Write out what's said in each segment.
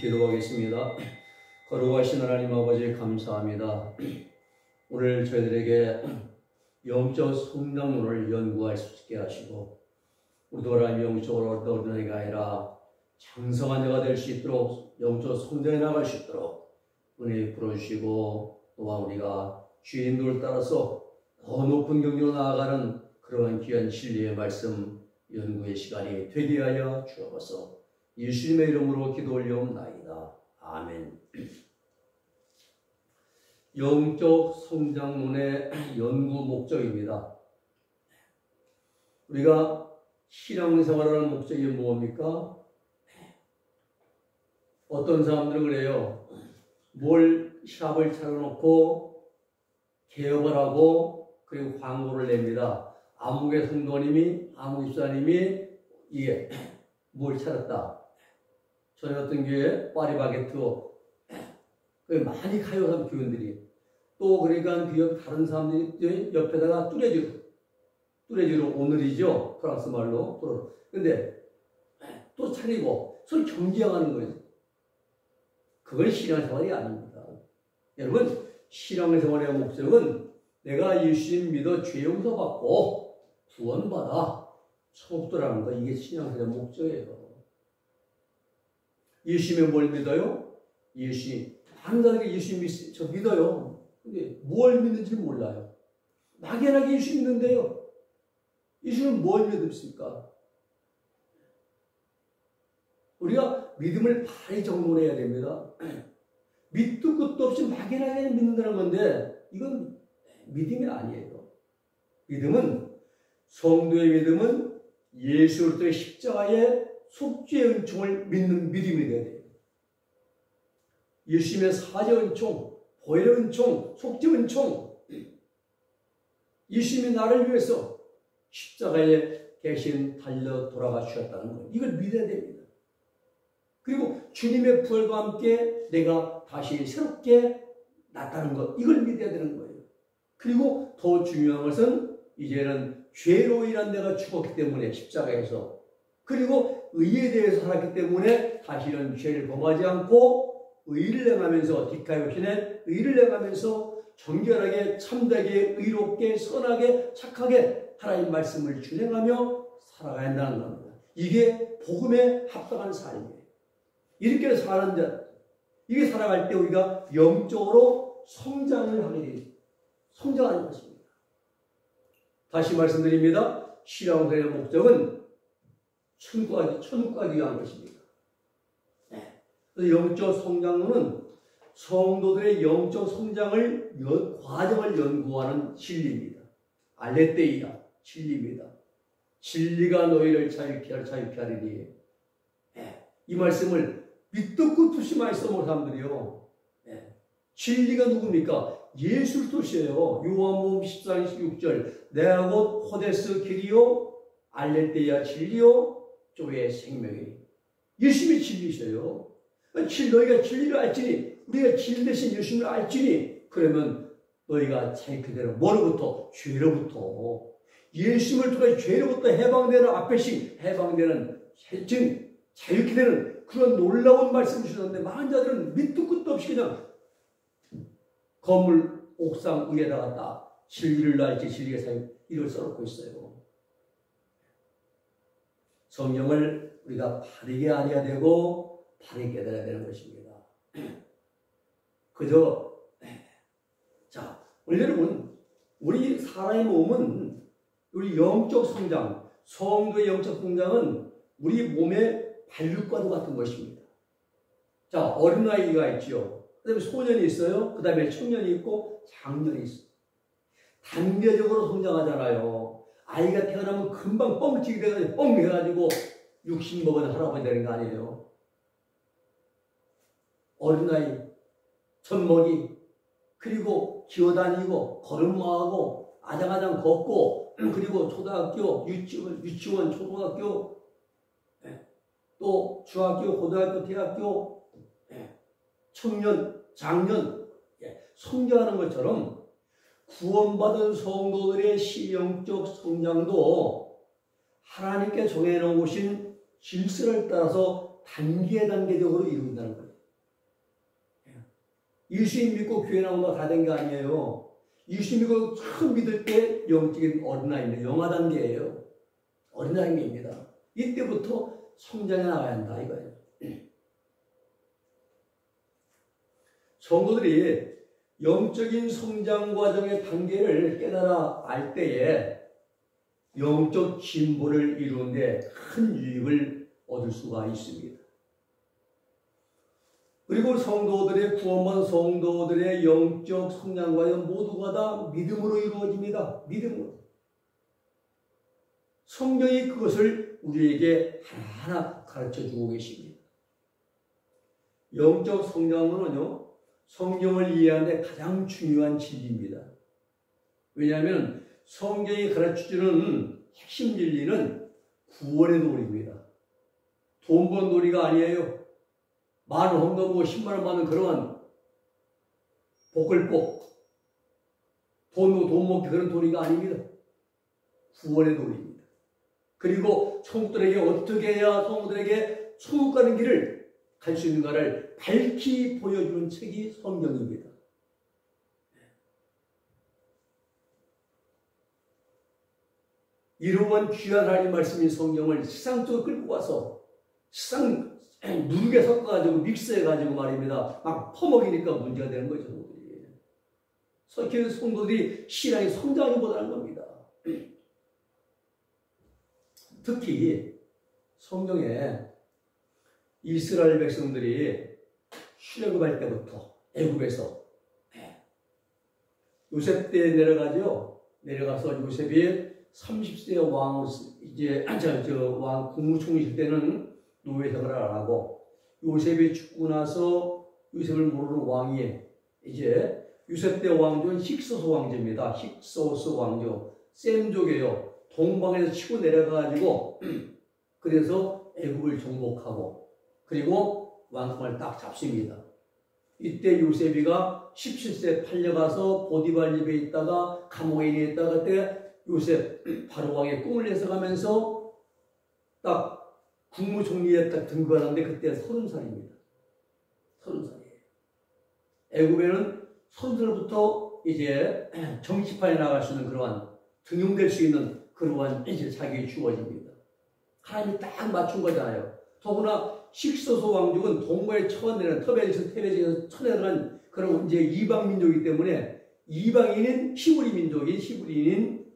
기도하겠습니다. 거룩하신 하나님 아버지 감사합니다. 오늘 저희들에게 영적 성장론을 연구할 수 있게 하시고 우리도 하나님 영적으로 얻는 자가 아니라 장성한 자가 될 수 있도록 영적 성장해 나갈 수 있도록 은혜 풀어주시고 또한 우리가 주인들을 따라서 더 높은 경지로 나아가는 그러한 귀한 진리의 말씀 연구의 시간이 되게 하여 주옵소서. 예수님의 이름으로 기도 올려옵나이다. 아멘. 영적 성장론의 연구 목적입니다. 우리가 신앙생활하는 목적이 뭡니까? 어떤 사람들은 그래요. 뭘 샵을 차려놓고 개업을 하고 그리고 광고를 냅니다. 아무개 성도님이 아무 집사님이 이게 뭘 차렸다. 전에 어떤 교회 파리바게트 많이 가요 교인들이. 또 그러니까 그 다른 사람들이 옆에다가 뚜레지로 오늘이죠. 프랑스 말로. 근데 또 차리고 서로 경쟁하는 거예요. 그건 신앙생활이 아닙니다. 여러분, 신앙생활의 목적은 내가 예수님 믿어 죄 용서받고 구원받아 천국 들어가는 거, 이게 신앙생활의 목적이에요. 예수님이 뭘 믿어요? 예수님. 많은 사람이 예수님 저 믿어요. 근데 뭘 믿는지 몰라요. 막연하게 예수 믿는데요. 예수님은 뭘 믿습니까? 우리가 믿음을 바르게 정돈해야 됩니다. 밑도 끝도 없이 막연하게 믿는다는 건데 이건 믿음이 아니에요. 믿음은, 성도의 믿음은 예수 그리스도의 십자가의 속죄의 은총을 믿는 믿음이 되어야 돼요. 예수님의 사죄 은총, 보혈의 은총, 속죄 은총, 예수님이 나를 위해서 십자가에 계신 달려 돌아가 주셨다는 것, 이걸 믿어야 됩니다. 그리고 주님의 부활과 함께 내가 다시 새롭게 났다는 것, 이걸 믿어야 되는 거예요. 그리고 더 중요한 것은 이제는 죄로 인한 내가 죽었기 때문에 십자가에서, 그리고 의에 대해서 살았기 때문에 다시는 죄를 범하지 않고 의를 행하면서, 디카이오신의 의를 행하면서 정결하게 참되게 의롭게 선하게 착하게 하나님 말씀을 준행하며 살아가야 한다는 겁니다. 이게 복음에 합당한 삶이에요. 이렇게 사는 자, 이게 살아갈 때 우리가 영적으로 성장을 하게 돼요. 성장하는 것입니다. 다시 말씀드립니다. 신앙생활의 목적은 천국 가기 위한 것입니다. 그래서 영적 성장론은 성도들의 영적 성장을 과정을 연구하는 진리입니다. 알레테이아 진리입니다. 진리가 너희를 자유케 하리니. 이 말씀을 밑도 끝도 없이 많이 써먹은 사람들이요. 진리가 누굽니까? 예수 그리스도시에요. 요한복음 14장 16절. 내가 곧 호데스 길이요 알레테이아 진리요 조의 생명이. 예수님이 진리셔요. 너희가 진리를 알지니, 우리가 진리 대신 예수님을 알지니, 그러면 너희가 자기 그대로 뭐로부터? 죄로부터. 예수님을 통해 죄로부터 해방되는, 앞에씩 해방되는, 자유케 되는 그런 놀라운 말씀을 주셨는데, 많은 자들은 밑도 끝도 없이 그냥 건물 옥상 위에다가 딱 진리를 알지, 진리의 사유, 이걸 써놓고 있어요. 성경을 우리가 바르게 알아야 되고 바르게 깨달아야 되는 것입니다. 자, 오늘 여러분, 우리 사람의 몸은, 우리 영적 성장, 성도의 영적 성장은 우리 몸의 발육과도 같은 것입니다. 자, 어린아이가 있죠. 그 다음에 소년이 있어요. 그 다음에 청년이 있고 장년이 있어요. 단계적으로 성장하잖아요. 아이가 태어나면 금방 뻥튀기 돼가지고 뻥 해가지고 60 먹은 할아버지 되는 거 아니에요. 어린아이, 젖먹이, 그리고 기어다니고 걸음마하고 아장아장 걷고, 그리고 초등학교, 유치원, 초등학교, 또 중학교, 고등학교, 대학교, 청년, 장년, 성장하는 것처럼 구원받은 성도들의 신영적 성장도 하나님께 정해놓으신 질서를 따라서 단계적으로 이룬다는 거예요. 예수님 믿고 교회 나오고 다 된 게 아니에요. 예수님 믿고 처음 믿을 때 영적인 어린아이입니다. 영아 단계예요. 어린아이입니다. 이때부터 성장해 나가야 한다 이거예요. 성도들이 영적인 성장 과정의 단계를 깨달아 알 때에 영적 진보를 이루는데 큰 유익을 얻을 수가 있습니다. 그리고 성도들의 구원받은 성도들의 영적 성장 과정 모두가 다 믿음으로 이루어집니다. 믿음으로. 성경이 그것을 우리에게 하나하나 가르쳐주고 계십니다. 영적 성장은요, 성경을 이해하는 데 가장 중요한 진리입니다. 왜냐하면 성경이 가르쳐주는 핵심 진리는 구원의 도리입니다. 돈 번 도리가 아니에요. 만원 헌금하고 10만원 받는 그런 복글복, 돈 먹기 그런 도리가 아닙니다. 구원의 도리입니다. 그리고 성도들에게 어떻게 해야 성도들에게 천국 가는 길을 갈 수 있는가를 밝히 보여주는 책이 성경입니다. 이러한 귀한 하나님 말씀인 성경을 세상 쪽으로 끌고 가서 세상 누르게 섞어가지고 믹스해가지고 말입니다. 막 퍼먹이니까 문제가 되는 거죠. 성경의 성도들이 신앙이 성장하지 못하는 겁니다. 특히 성경에 이스라엘 백성들이 출애굽할 때부터 애굽에서 요셉 때 내려가서 요셉이 30세 왕으로 이제 왕 국무총리실 때는 노예 생활을 안 하고 요셉이 죽고 나서 요셉을 모르는 왕이 이제 요셉 때 왕조는 힉소스 왕조입니다. 힉소스 왕조 셈족이에요. 동방에서 치고 내려가가지고 그래서 애굽을 정복하고 그리고 왕통을 딱 잡습니다. 이때 요셉이가 17세 팔려가서 보디발 집에 있다가 감옥에 있다가 그때 요셉 바로 왕의 꿈을 해석하면서 딱 국무총리에 딱 등극하는데 그때 30살입니다. 30살이에요. 애굽에는 30살부터 이제 정치판에 나갈 수 있는 그러한 등용될 수 있는 그러한 이제 자격이 주어집니다. 하나님이 딱 맞춘 거잖아요. 더구나 힉소스 왕족은 동방에 쳐내는 테베에서 쳐내는 그런 이제 이방 민족이기 때문에 이방인인 히브리인인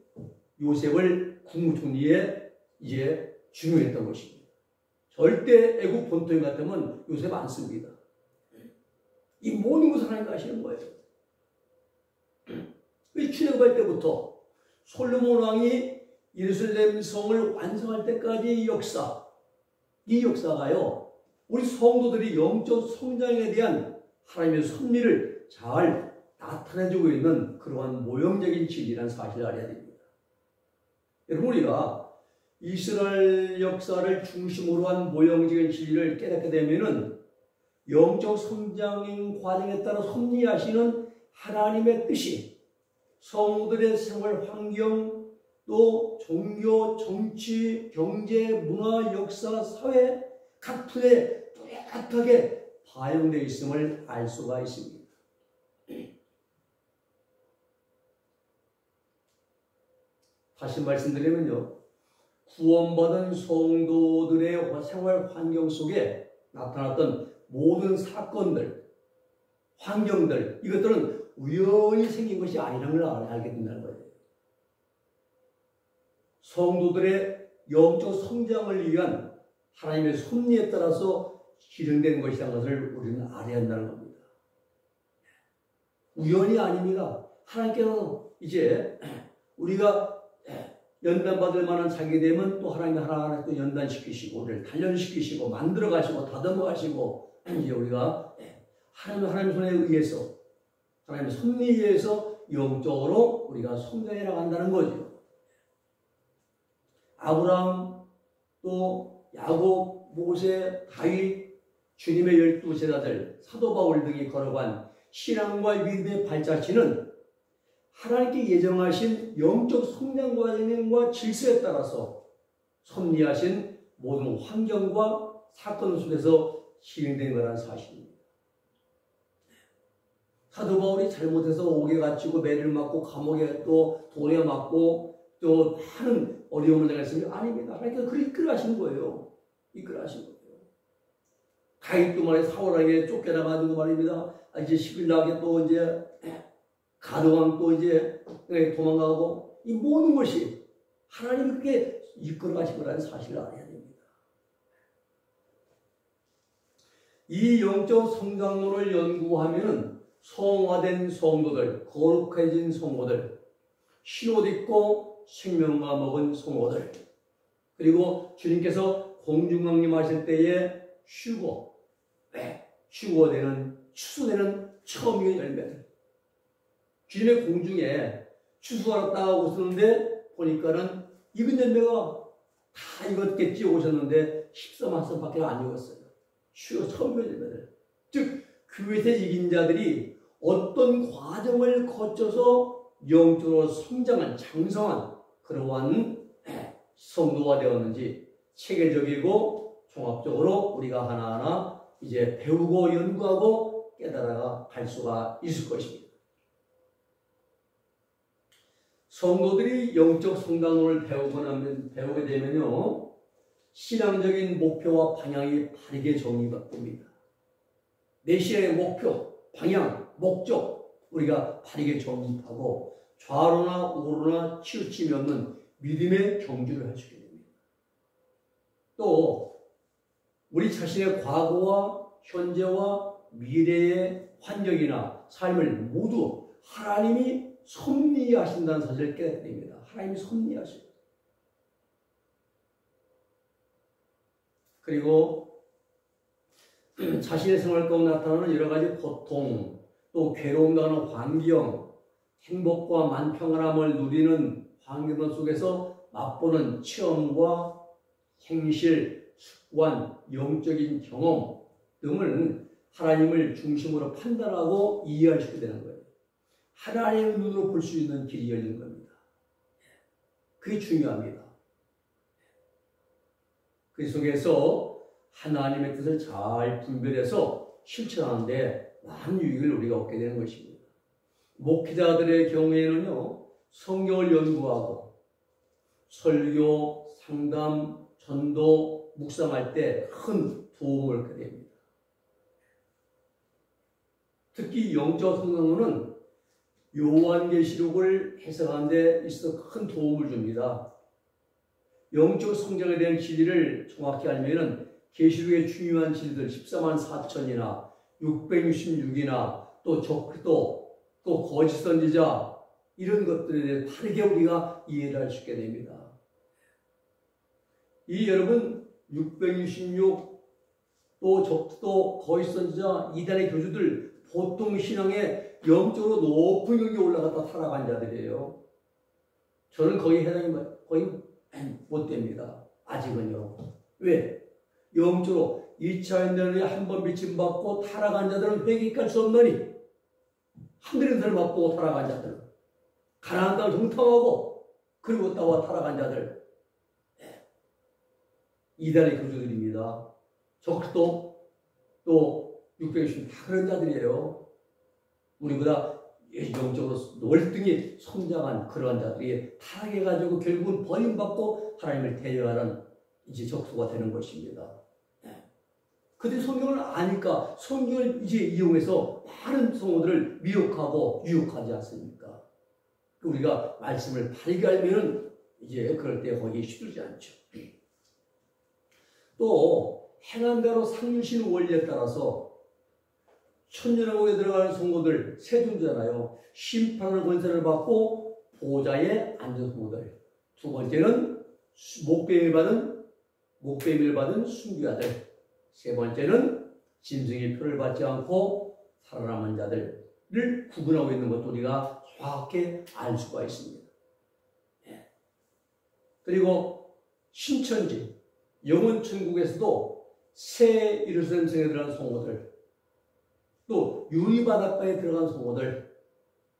요셉을 국무총리에 이제 중용했던 것입니다. 절대 애국 본토에 같으면 요셉 안 씁니다. 이 모든 것을 하나님 하시는 거예요. 출애굽할 때부터 솔로몬 왕이 예루살렘 성을 완성할 때까지 이 역사가요, 우리 성도들이 영적 성장에 대한 하나님의 섭리를 잘 나타내주고 있는 그러한 모형적인 진리라는 사실을 알아야 됩니다. 여러분, 우리가 이스라엘 역사를 중심으로 한 모형적인 진리를 깨닫게 되면은 영적 성장의 과정에 따라 섭리하시는 하나님의 뜻이 성도들의 생활 환경, 또 종교, 정치, 경제, 문화, 역사, 사회 각 분야에 뚜렷하게 반영되어 있음을 알 수가 있습니다. 다시 말씀드리면요, 구원받은 성도들의 생활 환경 속에 나타났던 모든 사건들, 환경들, 이것들은 우연히 생긴 것이 아니라는 걸 알게 된다는 거예요. 성도들의 영적 성장을 위한 하나님의 섭리에 따라서 실행된 것이라는 것을 우리는 알아야 한다는 겁니다. 우연이 아닙니다. 하나님께서 이제 우리가 연단받을 만한 자격이 되면 또 하나님이 하나하나 또 연단시키시고 우리를 단련시키시고 만들어 가시고 다듬어 가시고 이제 우리가 하나님 손에 의해서 하나님의 섭리에 의해서 영적으로 우리가 성장해 나간다는 거죠. 아브라함, 또 야곱, 모세, 다윗, 주님의 12제자들, 사도 바울 등이 걸어간 신앙과 믿음의 발자취는 하나님께 예정하신 영적 성장 과정과 질서에 따라서 섭리하신 모든 환경과 사건 속에서 진행된 거라는 사실입니다. 사도 바울이 잘못해서 옥에 갇히고 매를 맞고 감옥에 또 돌에 맞고 또 많은 어려움을 당했으면 아닙니다. 그러니까 그를 이끌어가신 거예요. 이끌어가신 거예요. 다윗도 말해 사울에게 쫓겨나가지고 말입니다. 이제 시빌락에 또 이제 가드왕 또 이제 도망가고 이 모든 것이 하나님이 그렇게 이끌어가신 거라는 사실을 알아야 됩니다. 이 영적 성장론을 연구하면은 성화된 성도들, 거룩해진 성도들, 신옷 입고 생명과 먹은 성도들, 그리고 주님께서 공중강림하실 때에 휴거되는 추수되는 처음 익은 열매들. 주님의 공중에 추수하러 오셨는데 보니까는 익은 열매가 다 익었겠지 오셨는데 13만 선밖에 안 익었어요. 처음 익은 열매들. 즉 교회에서 이긴 자들이 어떤 과정을 거쳐서 영적으로 성장한 장성한 그러한 성도가 되었는지 체계적이고 종합적으로 우리가 하나하나 이제 배우고 연구하고 깨달아 갈 수가 있을 것입니다. 성도들이 영적 성장론을 배우게 되면요, 신앙적인 목표와 방향이 바르게 정립됩니다. 내 신앙의 목표, 방향, 목적 우리가 바르게 정립하고 좌로나 우로나 치우침이 없는 믿음의 경주를 할 수 있게 됩니다. 또 우리 자신의 과거와 현재와 미래의 환경이나 삶을 모두 하나님이 섭리하신다는 사실을 깨닫게 됩니다. 하나님이 섭리하셔요. 그리고 자신의 생활 가운데 나타나는 여러 가지 고통, 또 괴로움 당하는 환경, 행복과 만평안함을 누리는 환경 속에서 맛보는 체험과 행실, 습관, 영적인 경험 등을 하나님을 중심으로 판단하고 이해할 수 있게 되는 거예요. 하나님의 눈으로 볼 수 있는 길이 열린 겁니다. 그게 중요합니다. 그 속에서 하나님의 뜻을 잘 분별해서 실천하는데 많은 유익을 우리가 얻게 되는 것입니다. 목회자들의 경우에는요, 성경을 연구하고 설교, 상담, 전도, 묵상할 때 큰 도움을 얻게 됩니다. 특히 영적 성경은 요한계시록을 해석하는 데 있어서 큰 도움을 줍니다. 영적 성장에 대한 진리를 정확히 알면은 계시록의 중요한 진리들 14만 4천이나 666이나 또 거짓 선지자 이런 것들에 대해 바르게 우리가 이해를 할 수 있게 됩니다. 이 여러분 666 또 적도 거짓 선지자 이단의 교주들 보통 신앙에 영적으로 높은 경지에 올라갔다 타락한 자들이에요. 저는 거의 못 됩니다. 아직은요. 왜? 영적으로 2차 연단에 한번 비침받고 타락한 자들은 회개할 수 없느니 하늘의 은사를 맛보고 타락한 자들, 가나안 땅을 정탐하고 그리고 따와 타락한 자들, 이단의 교주들입니다. 적도 또 660 다 그런 자들이에요. 우리보다 영적으로 월등히 성장한 그러한 자들이 타락해가지고 결국은 버림받고 하나님을 대여하는 이제 적수가 되는 것입니다. 그들이 성경을 아니까 성경을 이제 이용해서 많은 성도들을 미혹하고 유혹하지 않습니까? 우리가 말씀을 바르게 알면은 이제 그럴 때 거기에 시들지 않죠. 또 행한대로 상주신 원리에 따라서 천년왕국에 들어가는 성도들 세 존재잖아요. 심판의 권세를 받고 보좌에 앉은 성도들. 두 번째는 목배임을 받은 순교자들. 세 번째는 짐승의 표를 받지 않고 살아남은 자들을 구분하고 있는 것도 우리가 정확히 알 수가 있습니다. 그리고 신천지, 영원천국에서도 새 예루살렘 성에 들어간 성도들, 또 유리바닷가에 들어간 성도들,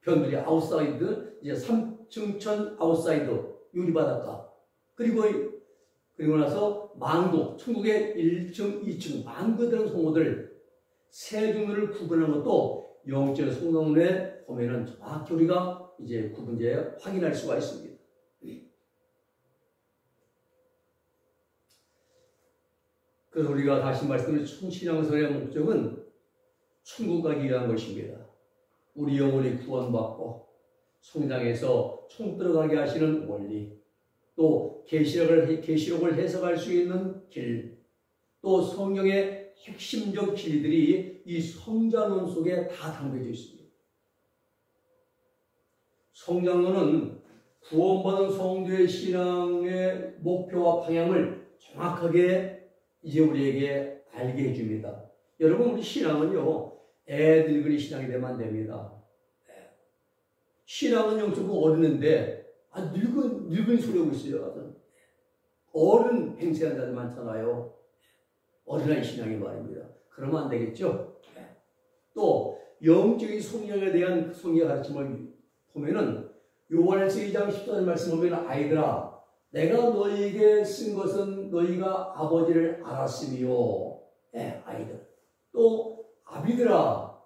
변두리 아웃사이드, 이제 3층천 아웃사이드 유리바닷가, 그리고 나서 망도, 천국의 1층, 2층 망도에 들어간 성도들 세 종류를 구분하는 것도 영적 성경론에 보면은 정확히 우리가 이제 구분제 확인할 수가 있습니다. 그래서 우리가 다시 말씀드린 신앙생활의 목적은 천국 가기 위한 것입니다. 우리 영혼이 구원받고 성장해서 총 들어가게 하시는 원리, 또 계시록을 해석할 수 있는 길, 또 성경의 핵심적 진리들이 이 성장론 속에 다 담겨져 있습니다. 성장론은 구원받은 성도의 신앙의 목표와 방향을 정확하게 이제 우리에게 알게 해줍니다. 여러분, 우리 신앙은요, 애들 그리 신앙이 되면 안 됩니다. 신앙은 영적으로 어른인데, 늙은 소리 하고 있어요. 어른 행세하는 자들 많잖아요. 어린아이 신앙이 말입니다. 그러면 안 되겠죠? 또, 영적인 성령에 대한 성경의 가르침을 보면은, 요한일서 2장 14절 말씀 보면, 아이들아, 내가 너희에게 쓴 것은 너희가 아버지를 알았으며, 아이들. 또, 아비들아,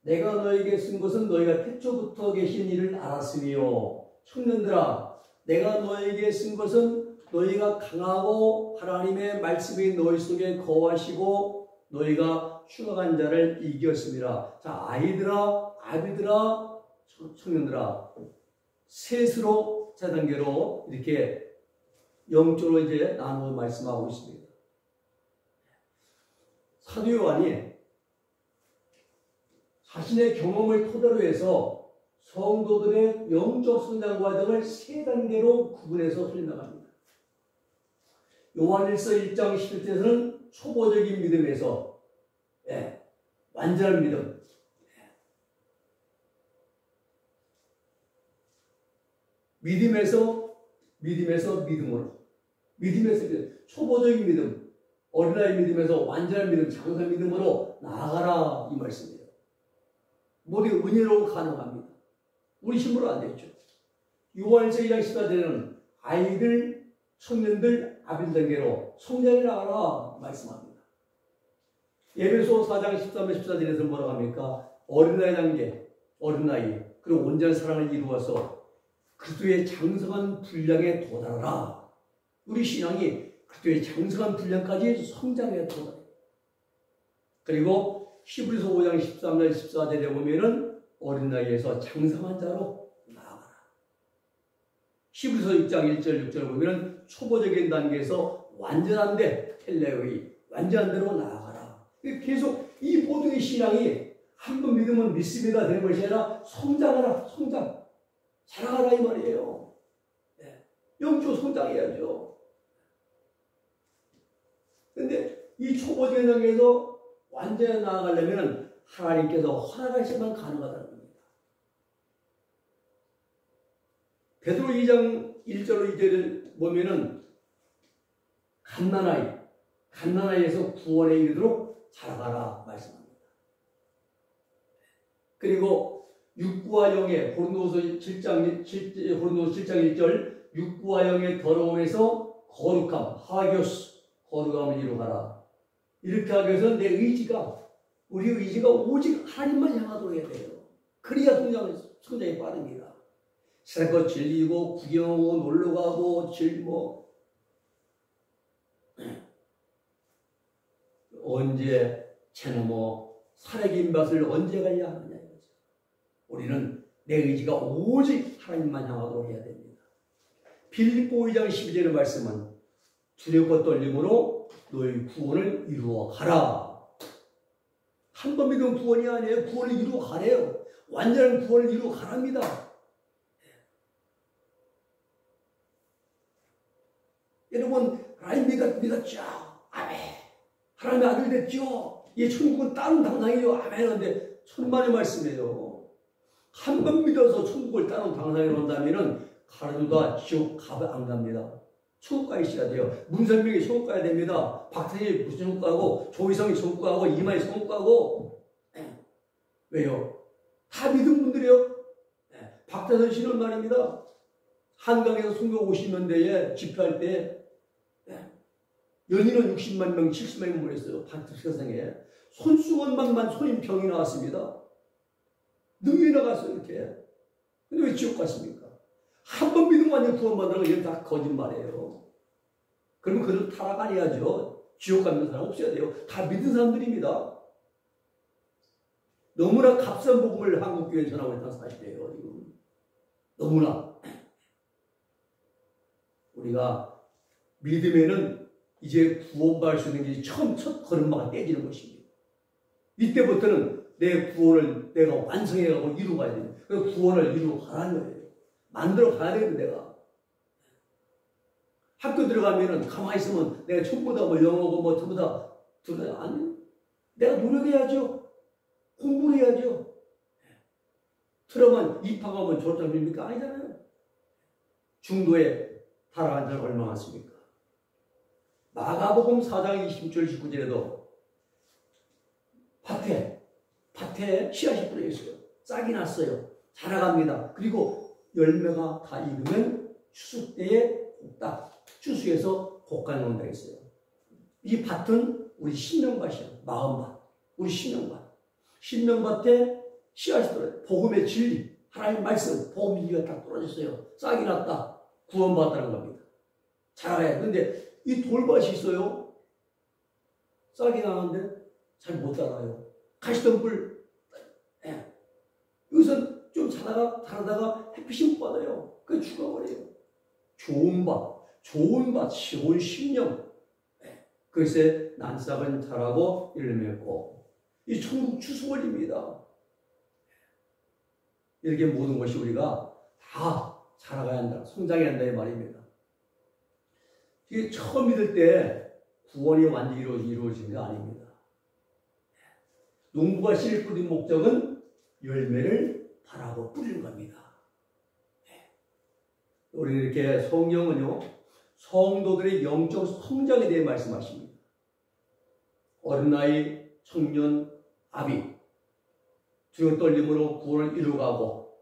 내가 너희에게 쓴 것은 너희가 태초부터 계신 이를 알았으며, 청년들아, 내가 너희에게 쓴 것은 너희가 강하고 하나님의 말씀이 너희 속에 거하시고 너희가 추락한 자를 이겼습니다. 자, 아이들아, 아비들아, 청년들아, 셋으로 세 단계로 이렇게 영적으로 이제 나누어 말씀하고 있습니다. 사도 요한이 자신의 경험을 토대로 해서 성도들의 영적 성장 과정을 세 단계로 구분해서 설명합니다. 요한일서 1장 11절에서는 초보적인 믿음에서 완전한 믿음, 믿음에서 믿음으로, 믿음에서 초보적인 믿음, 어린아이 믿음에서 완전한 믿음, 장성한 믿음으로 나아가라 이 말씀이에요. 모두 은혜로 가능합니다. 우리 힘으로 안 되죠. 요한일서 2장 14절에는 아이들, 청년들, 아비들 단계로 성장해 나가라 말씀합니다. 에베소 4장 13절 14절에서 뭐라고 합니까? 어린아이 단계, 어린아이, 그리고 온전한 사랑을 이루어서 그리스도의 장성한 분량에 도달하라. 우리 신앙이 그리스도의 장성한 분량까지 성장해 도달해. 그리고 히브리서 5장 13절 14절에 보면은 어린아이에서 장성한 자로 나아가라. 히브리서 6장 1절 6절 보면은 초보적인 단계에서 완전한데 텔레의 완전한 대로 나아가라. 계속 이 모두의 신앙이 한 번 믿으면 믿습니다 되는 것이 아니라 성장하라, 성장. 자라가라 이 말이에요. 영적 성장해야죠. 그런데 이 초보적인 단계에서 완전히 나아가려면 하나님께서 허락하시면 가능하다는 겁니다. 베드로 2장 1절로 2절을 보면은 갓난아이에서 구원에 이르도록 자라가라 말씀합니다. 그리고 육구와 영의 고린도서 7장 1절 육구와 영의 더러움에서 거룩함, 하교스, 거룩함을 이루가라. 이렇게 하기 위해서는 내 의지가, 우리 의지가 오직 하나님만 향하도록 해야 돼요. 그래야 성장이 빠릅니다. 새것 질리고 구경하고 놀러가고 언제 채나무 살아긴 밭을 언제 가야 하느냐 이거죠. 우리는 내 의지가 오직 하나님만 향하도록 해야 됩니다. 빌립보 2장 12절의 말씀은 두렵고 떨림으로 너희 구원을 이루어 가라. 한 번 믿으면 구원이 아니에요. 구원을 이루어 가래요. 완전한 구원을 이루어 가랍니다. 여러분, 하나님 믿었죠? 아멘. 하나님의 아들 됐죠? 이 천국은 따른 당상이요. 아멘. 하는데 천만의 말씀이에요. 한 번 믿어서 천국을 따른 당상이로 한다면 가르도다 지옥 안 갑니다. 천국 가 있어야 돼요. 문선명이 천국 가야 됩니다. 박태희 천국 가고, 조희성이 천국 가고, 이만희 천국 가고. 왜요? 다 믿은 분들이요. 박태선 씨는 말입니다. 한강에서 순교 50년대에 집회할 때 연인은 60만 명, 70만 명 모였어요. 세상에. 손수건만 손님 병이 나왔습니다. 능력이 나갔어요, 이렇게. 근데 왜 지옥 갔습니까? 한 번 믿으면 완전 구원받으라고 이게 다 거짓말이에요. 그러면 그들 타락 아니야죠. 지옥 가는 사람 없어야 돼요. 다 믿은 사람들입니다. 너무나 값싼 복음을 한국교회에 전하고 있다는 사실이에요, 지금. 너무나. 우리가 믿음에는 이제 구원받을 수 있는 게 첫 걸음마가 떼지는 것입니다. 이때부터는 내 구원을 내가 완성해가고 이루어가야 됩니다. 그 구원을 이루어가라는 거예요. 만들어 가야 되는 내가. 학교 들어가면은 가만히 있으면 내가 전부 다 뭐 영어고 뭐 전부 다 들어가요. 아니, 내가 노력해야죠. 공부를 해야죠. 들어만 입학하면 졸업장입니까? 아니잖아요. 중도에 타락한 자는 얼마나 많습니까? 마가복음 4장 20절 19절에도 밭에 씨앗이 뿌려 있어요. 싹이 났어요. 자라갑니다. 그리고 열매가 다 익으면 추수 때에 딱 추수해서 볶아 놓는다 했어요. 이 밭은 우리 신명밭이야. 마음밭. 우리 신명밭. 신명밭에 씨앗이 떨어져요. 복음의 진리, 하나님 말씀, 복음 이가 딱 떨어졌어요. 싹이 났다. 구원받았다는 겁니다. 자라야 돼. 근데 이 돌밭이 있어요. 싹이 나는데 잘 못 자라요. 가시덤불. 예. 여기서 좀 자라다가 햇빛이 못 받아요. 그게 죽어버려요. 좋은 밭, 좋은 심령. 예. 그것에 난싹은 자라고 열매 맺고. 이 천국 추수원입니다. 이렇게 모든 것이 우리가 다 자라가야 한다. 성장해야 한다. 이 말입니다. 이게 처음 믿을 때 구원이 완전히 이루어지는 게 아닙니다. 농부가 씨를 뿌린 목적은 열매를 바라고 뿌리는 겁니다. 우리 이렇게 성경은요, 성도들의 영적 성장에 대해 말씀하십니다. 어린아이, 청년, 아비, 두려움 떨림으로 구원을 이루어가고,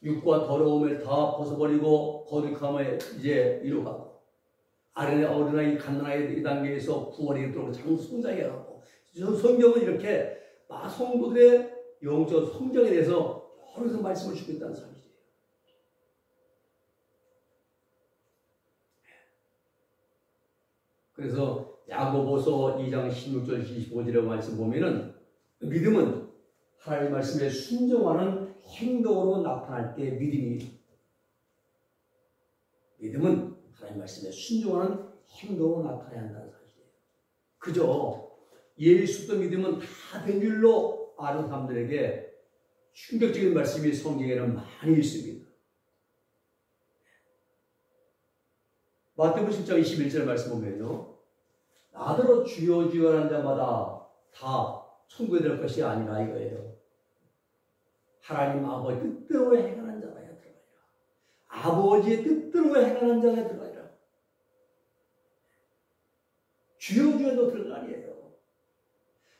육과 더러움을 다 벗어버리고, 거룩함을 이제 이루어가고, 어린아이, 갓난아이 이 단계에서 구원이 이루도록 성장해가고, 성경은 이렇게 성도들의 영적 성장에 대해서 여러 번 말씀을 주고 있다는 사실이에요. 그래서 야고보서 2장 16절 25절의 말씀 보면은 믿음은 하나님의 말씀에 순종하는 행동으로 나타날 때 믿음은 하나님의 말씀에 순종하는 행동으로 나타나야 한다는 사실이에요. 그저 예수도 믿으면 다 된 줄로 아는 사람들에게 충격적인 말씀이 성경에는 많이 있습니다. 마태복음 10장 21절 말씀 보면요, 나더러 주여 주여 하는 자마다 다 천국에 들어갈 것이 아니라 이거예요. 하나님 아버지 뜻대로 행하는 자가 들어가리라. 아버지의 뜻대로 행하는 자가 들어가리라. 주여 주여도 들어가 아니에요.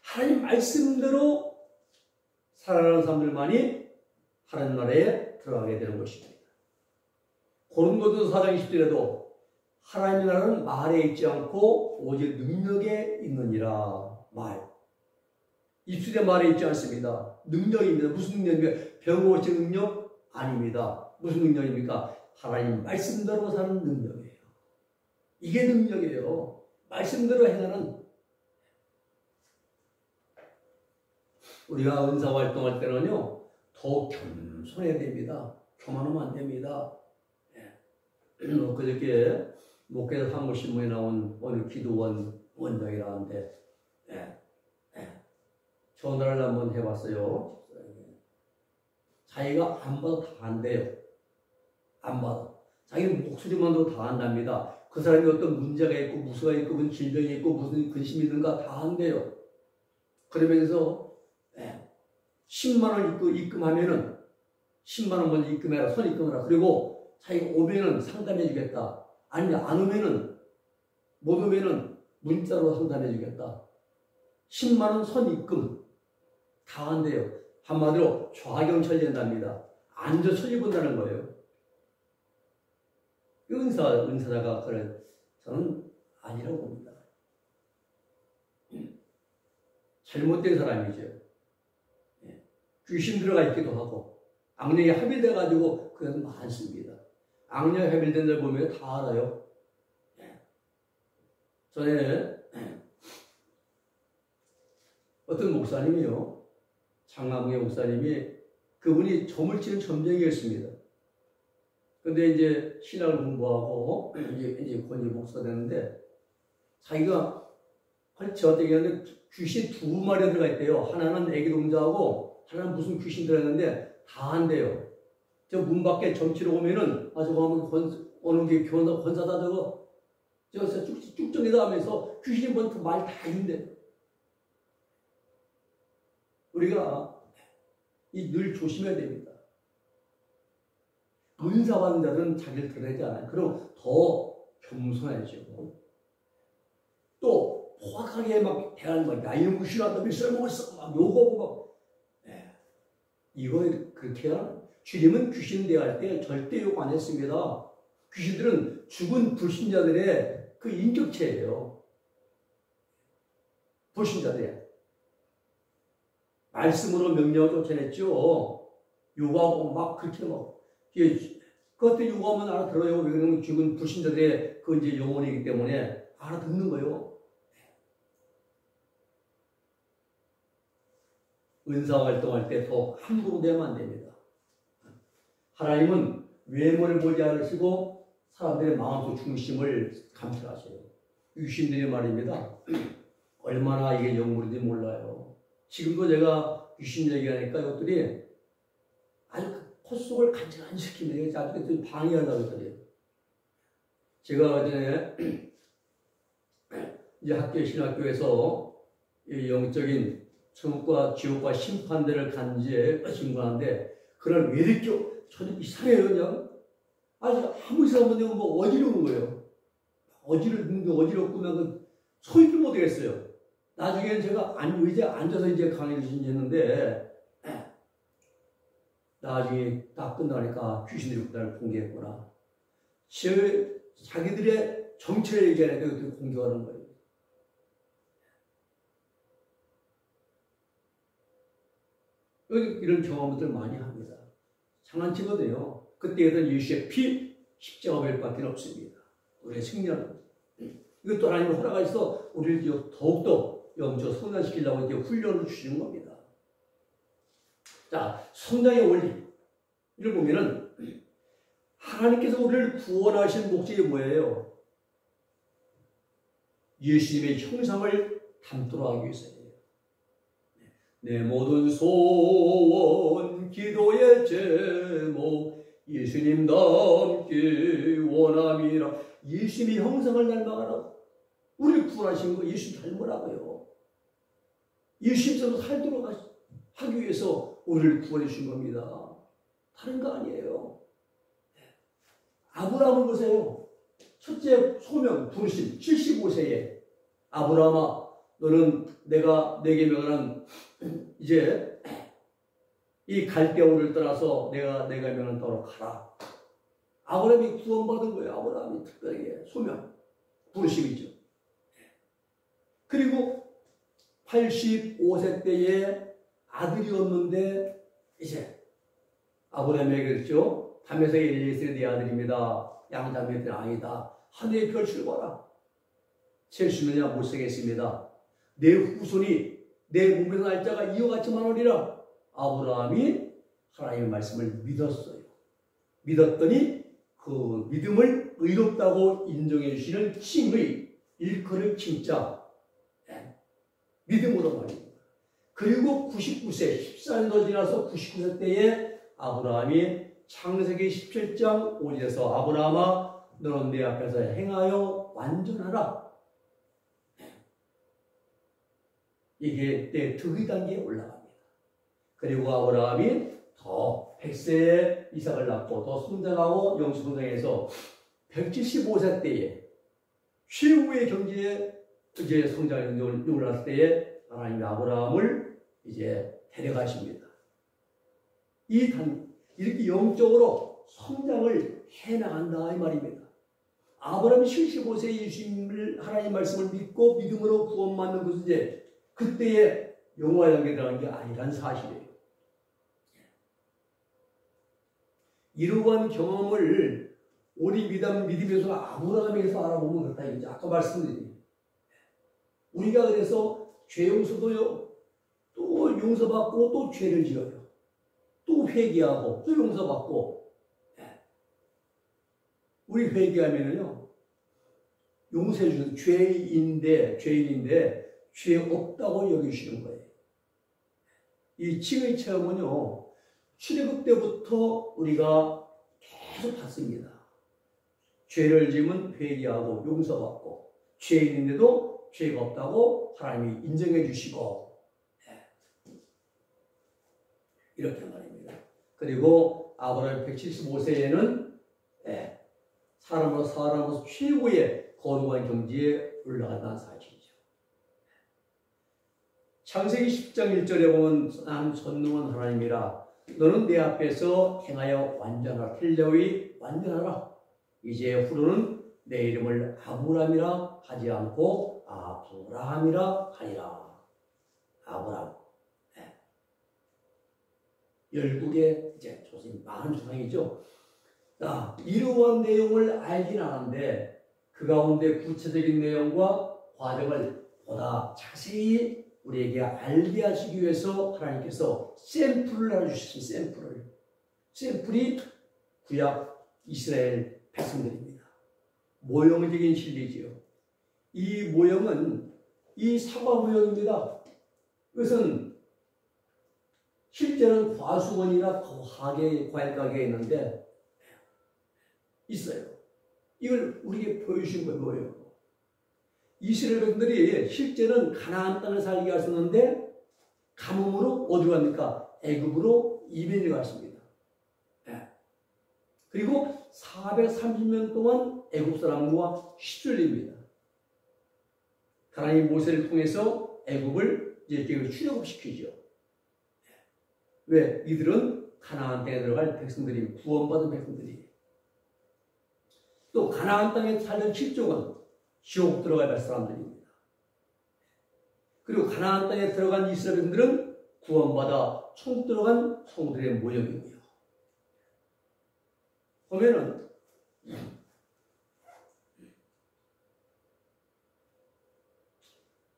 하나님 말씀대로 살아가는 사람들만이 하나님 나라에 들어가게 되는 것입니다. 고린도전서 4장 20절에도 하나님의 나라는 말에 있지 않고 오직 능력에 있느니라. 말. 입술의 말에 있지 않습니다. 능력입니다. 무슨 능력입니까? 병 고칠 능력? 아닙니다. 무슨 능력입니까? 하나님 말씀대로 사는 능력이에요. 이게 능력이에요. 말씀대로 행하는. 우리가 은사 활동할 때는요, 더 겸손해야 됩니다. 교만하면 안 됩니다. 그저께 목회자 사무신문에 나온 어느 기도원 원장이라는데, 전화를 한번 해봤어요. 자기가 안 봐도 다 안 돼요. 안 봐도. 자기는 목소리만도 다 안답니다. 그 사람이 어떤 문제가 있고, 무수가 있고, 무슨 질병이 있고, 무슨 근심이 있는가 다 안돼요. 그러면서 10만 원 입금하면은 10만 원 먼저 입금해라. 선 입금하라. 그리고 자기가 오면은 상담해 주겠다. 아니면 안 오면은, 못 오면은 문자로 상담해 주겠다. 10만 원 선 입금 다 한대요. 한마디로 좌경 처리한답니다. 앉아 처리 본다는 거예요. 은사자가 그래, 저는 아니라고 봅니다. 잘못된 사람이죠. 귀신 들어가 있기도 하고 악령이 합의돼 가지고 그건 많습니다. 악령 합의된 데 보면 다 알아요. 전에 어떤 목사님이요, 장남의 목사님이, 그분이 점을 치는 점쟁이였습니다. 근데 이제 신학을 공부하고 이제 권위 목사가 됐는데, 자기가 저한테 얘기하는데 귀신 2마리 들어가 있대요. 하나는 애기 동자하고 하나는 무슨 귀신 들어갔는데 다 한대요. 저 문 밖에 점치러 오면은, 저거 하면 오는 게 권사다 저거 쭉정이다 하면서 귀신이 먼저 말 다 있는데, 우리가 늘 조심해야 됩니다. 은사받은 자들은 자기를 드러내지 않아요. 그럼 더 겸손해지고, 또 포악하게 막 대하는 막 야인 무시한다, 몇 살 먹었어, 막 욕하고 막. 이거 그렇게 하는, 주님은 귀신 대할 때 절대 욕 안 했습니다. 귀신들은 죽은 불신자들의 그 인격체예요. 불신자들 말씀으로 명령을 전했죠. 욕하고 막 그렇게 막 그것도 욕하면 알아들어요. 왜 그러면 죽은 불신자들의 그 이제 영혼이기 때문에 알아듣는 거예요. 은사 활동할 때 더 함부로 되면 안 됩니다. 하나님은 외모를 보지 않으시고 사람들의 마음속 중심을 감찰하세요. 귀신들의 말입니다. 얼마나 이게 영물인지 몰라요. 지금도 제가 귀신 얘기하니까 이것들이 아주 콧속을 간질간질시키면 아주 방해하려고 그래요. 제가 어제 이제 신학교에서 영적인 천국과 지옥과 심판대를 간지에 신고하는데, 그걸 왜 느껴? 저는 이상해요. 그냥 아무 이상 없는데 뭐 어지러운 거예요. 어지럽고 막 소리도 못 하겠어요. 나중에는 제가 의자에 앉아서 이제 강의를 했는데, 나중에 딱 끝나니까 귀신들이 그날 공개했구나. 자기들의 정체를 얘기하니까 이것들이 공격하는 거예요. 이런 경험들 많이 합니다. 장난치거든요. 그때에는 예수의 피, 십자가별밖에 없습니다. 우리의 승리하는 거죠. 이것도 하나님의 허락하셔서 우리를 더욱더 영적 성장시키려고 이렇게 훈련을 주시는 겁니다. 자, 성장의 원리를 보면은, 하나님께서 우리를 구원하신 목적이 뭐예요? 예수님의 형상을 담도록 하기 위해서예요. 내 모든 소원, 기도의 제목, 예수님 닮기 원함이라. 예수님의 형상을 닮아가라. 우리를 구원하신 거 예수님 닮으라고요. 예수님처럼 살도록 하기 위해서 우리를 구원해 주신 겁니다. 다른 거 아니에요. 아브라함을 보세요. 첫째 소명, 부르심, 75세에 아브라함아, 너는 내가 내게 명한 이제 이 갈대우를 떠나서 내가 명한 땅으로 가라. 아브라함이 구원받은 거예요. 아브라함이 특별하게 소명, 부르심이죠. 그리고 85세 때에 아들이 없는데, 이제 아브라함에게 그랬죠. 담에서의 엘리에셀이 네 아들입니다. 양자매들 아니다. 하늘의 별을 봐라. 셀수느냐 못 세겠습니다. 내 후손이 내 몸에서 날짜가 이와 같이 많으리라. 아브라함이 하나님의 말씀을 믿었어요. 믿었더니 그 믿음을 의롭다고 인정해 주시는 칭의, 일컬을 칭자, 믿음으로 말입니다. 그리고 99세, 14년도 지나서 99세 때에 아브라함이 창세기 17장 5절에서 아브라함아, 너는 내 앞에서 행하여 완전하라. 이게 내 득의 단계에 올라갑니다. 그리고 아브라함이 더 100세에 이삭을 낳고 더 성장하고 영적 성장해서 175세 때에 최후의 경지에 이제 성장에 올랐을 때에 하나님이 아브라함을 이제 데려가십니다. 이렇게 영적으로 성장을 해나간다 이 말입니다. 아브라함이 75세에 예수님을 하나님 말씀을 믿고 믿음으로 구원받는 것은 이제 그때의 영화에 연결되는 게 아니란 사실이에요. 이러한 경험을 우리 믿음에서 아브라함에서 알아보면 그렇다. 이제 아까 말씀드린 우리가 그래서 죄 용서도요. 또 용서받고 또 죄를 지어요. 또 회개하고 또 용서받고. 우리 회개하면은요. 용서해 주셔서 죄인인데 죄 없다고 여기시는 거예요. 이 칭의 체험은요. 출애굽 때부터 우리가 계속 봤습니다. 죄를 지으면 회개하고 용서받고 죄인인데도 죄가 없다고 하나님이 인정해 주시고 이렇게 말입니다. 그리고 아브라함 175세에는 사람으로서 최고의 거룩한 경지에 올라간다는 사실이죠. 창세기 10장 1절에 보면 나는 전능한 하나님이라 너는 내 앞에서 행하여 완전하라. 텔레오이 완전하라. 이제 후로는 내 이름을 아브라함이라 하지 않고 아브라함이라 하리라. 아브라함. 열국의 이제 조선 많은 조상이죠. 자, 이러한 내용을 알긴 아는데 그 가운데 구체적인 내용과 과정을 보다 자세히 우리에게 알게 하시기 위해서 하나님께서 샘플을 알려주셨습니다. 샘플이 구약 이스라엘 백성들입니다. 모형적인 진리지요. 이 모형은 이 사과 모형입니다. 이것은 실제는 과수원이나 과일 가게에 있는데 있어요. 이걸 우리에게 보여주신 거예요. 뭐예요? 이스라엘 백성들이 실제는 가나안 땅에 살게 하셨는데 가뭄으로 어디로 갑니까? 애굽으로 이민을 갔습니다. 그리고 430년 동안 애굽 사람과 휘둘립니다. 하나님 모세를 통해서 애굽을 이렇게 출애굽시키죠. 왜? 이들은 가나안 땅에 들어갈 백성들이 구원받은 백성들이 또 가나안 땅에 살던 실족은 지옥 들어가야 할 사람들입니다. 그리고 가나안 땅에 들어간 이스라엘 백성들은 구원받아 천국 들어간 성도들의 모형이고요. 보면은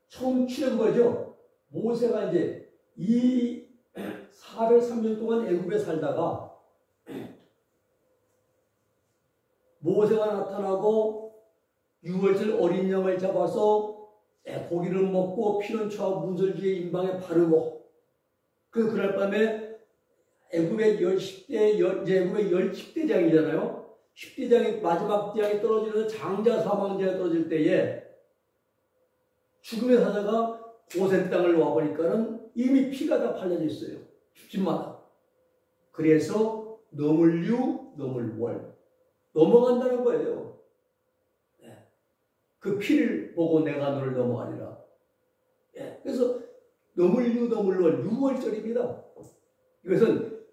처음 출애굽하죠. 모세가 이제 이 403년 동안 애굽에 살다가 모세가 나타나고 6월절 어린 양을 잡아서 고기를 먹고 피눈처와 문설주의 인방에 바르고 그날 밤에 애굽의 10대장이잖아요. 10대장이 마지막 대장이 떨어지면서 장자 사망자가 떨어질 때에 죽음의 사자가 고센 땅을 와보니까는 이미 피가 다 발라져 있어요. 집마다. 그래서 너물유, 너물월 넘어간다는 거예요. 그 피를 보고 내가 너를 넘어가리라. 그래서 너물유, 너물월 6월절입니다. 이것은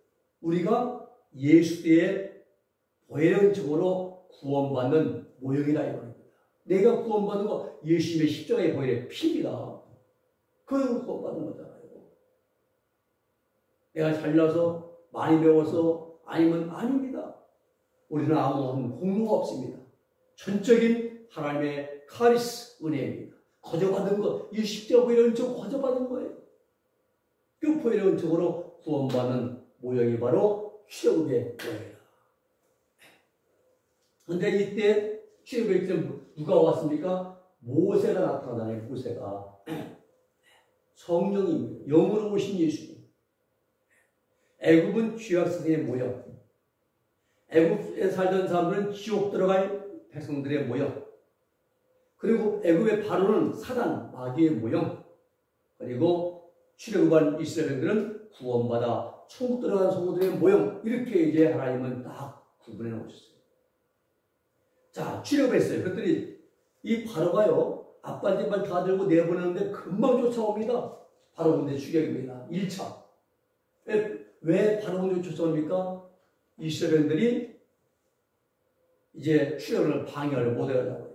우리가 예수의 보혈적으로 구원받는 모형이라 이겁니다. 내가 구원받는 거 예수님의 십자가의 보혈의 피입니다. 그걸 구원받는 거잖아요. 내가 잘나서 많이 배워서 아니면 아닙니다. 우리는 아무런 공로가 없습니다. 전적인 하나님의 카리스 은혜입니다. 거저받은 것, 이 십자가 보혈의 은총을 거저받은 거예요. 그 보혈의 은총으로 구원받는 모형이 바로 출애굽의 모형이다. 그런데 이때 출애굽의 때 누가 왔습니까? 모세가 나타나요. 모세가 성령입니다. 영으로 오신 예수님. 애굽은 죄악 세상의 모형. 애굽에 살던 사람들은 지옥 들어갈 백성들의 모형. 그리고 애굽의 바로는 사단, 마귀의 모형. 그리고 출애굽한 이스라엘들은 구원받아 천국 들어간 성도들의 모형. 이렇게 이제 하나님은 딱 구분해 놓으셨어요. 자, 출애굽했어요. 그랬더니 이 바로가요, 아빠한테 말 다 들고 내보내는데 금방 쫓아옵니다. 바로 군대 추격입니다. 1차. 왜 바로 군대 쫓아옵니까? 이스라엘들이 이제 출애굽을 방해를 못하려고요.